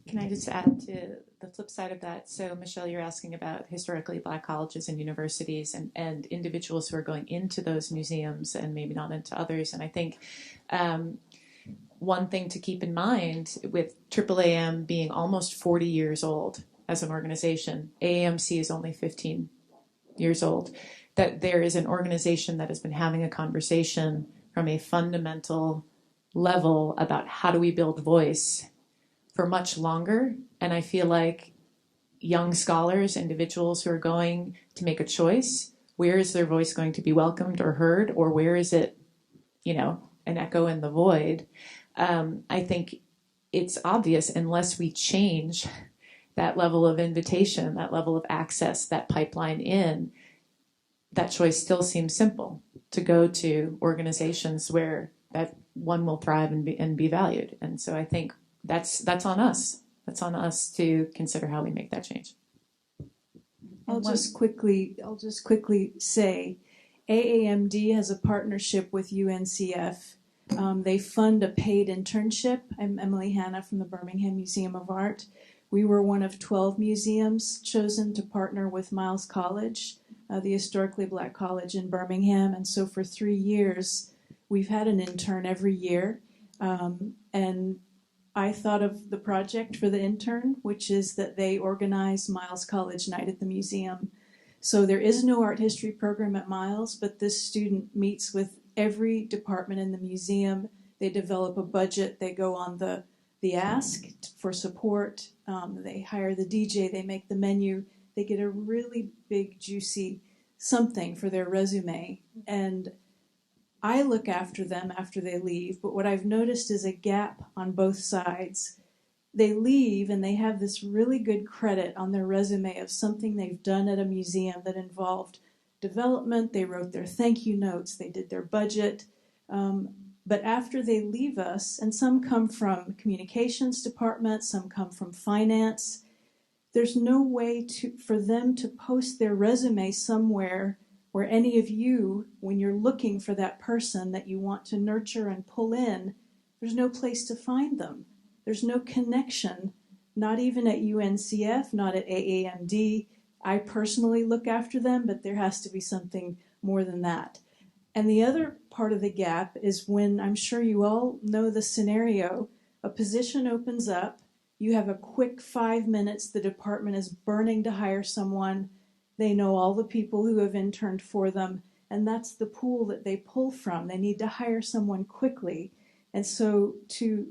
Can I just add to the flip side of that? So, Michelle, you're asking about historically Black colleges and universities and individuals who are going into those museums and maybe not into others. And I think one thing to keep in mind with AAAM being almost 40 years old as an organization, AAMC is only 15 years old, that there is an organization that has been having a conversation from a fundamental level about how do we build voice for much longer. And I feel like young scholars, individuals who are going to make a choice, where is their voice going to be welcomed or heard, or where is it, an echo in the void? I think it's obvious, unless we change that level of invitation, that level of access, that pipeline in, that choice still seems simple, to go to organizations where that one will thrive and be valued. And so I think that's on us. That's on us to consider how we make that change. I'll just quickly say, AAMD has a partnership with UNCF. They fund a paid internship. I'm Emily Hanna from the Birmingham Museum of Art. We were one of 12 museums chosen to partner with Miles College, the historically Black college in Birmingham. And so for 3 years, we've had an intern every year. And I thought of the project for the intern, which is that they organize Miles College Night at the museum. So there is no art history program at Miles, but this student meets with every department in the museum. They develop a budget. They go on the ask for support. They hire the DJ. They make the menu. They get a really big, juicy something for their resume. And I look after them after they leave, but what I've noticed is a gap on both sides. They leave and they have this really good credit on their resume of something they've done at a museum that involved development. They wrote their thank you notes. They did their budget. But after they leave us, and some come from communications department, some come from finance, there's no way for them to post their resume somewhere where any of you, when you're looking for that person that you want to nurture and pull in, there's no place to find them. There's no connection, not even at UNCF, not at AAMD. I personally look after them, but there has to be something more than that. And the other part of the gap is when, I'm sure you all know the scenario, a position opens up, you have a quick 5 minutes, the department is burning to hire someone, they know all the people who have interned for them, and that's the pool that they pull from. They need to hire someone quickly. And so to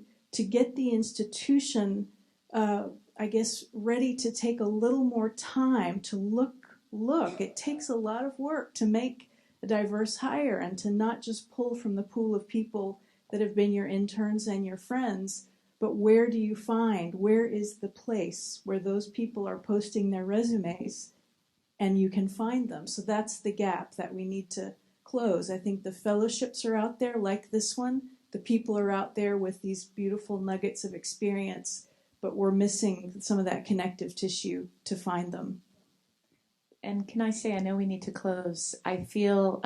get the institution, I guess, ready to take a little more time to look, it takes a lot of work to make a diverse hire and to not just pull from the pool of people that have been your interns and your friends, but where do you find, where is the place where those people are posting their resumes and you can find them. So that's the gap that we need to close. I think the fellowships are out there like this one. The people are out there with these beautiful nuggets of experience, but we're missing some of that connective tissue to find them. And can I say, I know we need to close. I feel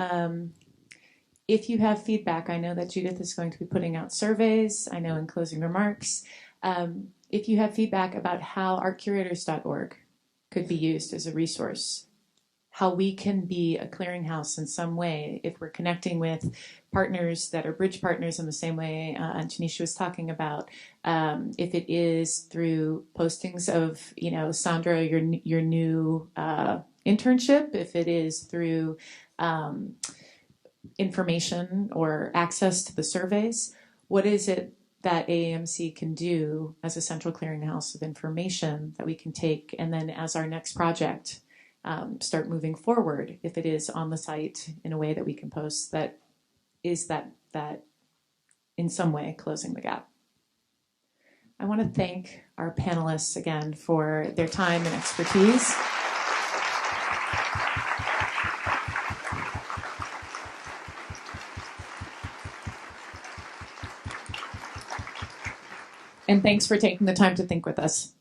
if you have feedback, I know that Judith is going to be putting out surveys, I know in closing remarks. If you have feedback about how artcurators.org could be used as a resource, how we can be a clearinghouse in some way, if we're connecting with partners that are bridge partners in the same way Tanisha was talking about, if it is through postings of, Sandra, your new internship, if it is through information or access to the surveys, what is it that AAMC can do as a central clearinghouse of information that we can take and then as our next project start moving forward, if it is on the site in a way that we can post that is that in some way closing the gap. I want to thank our panelists again for their time and expertise. And thanks for taking the time to think with us.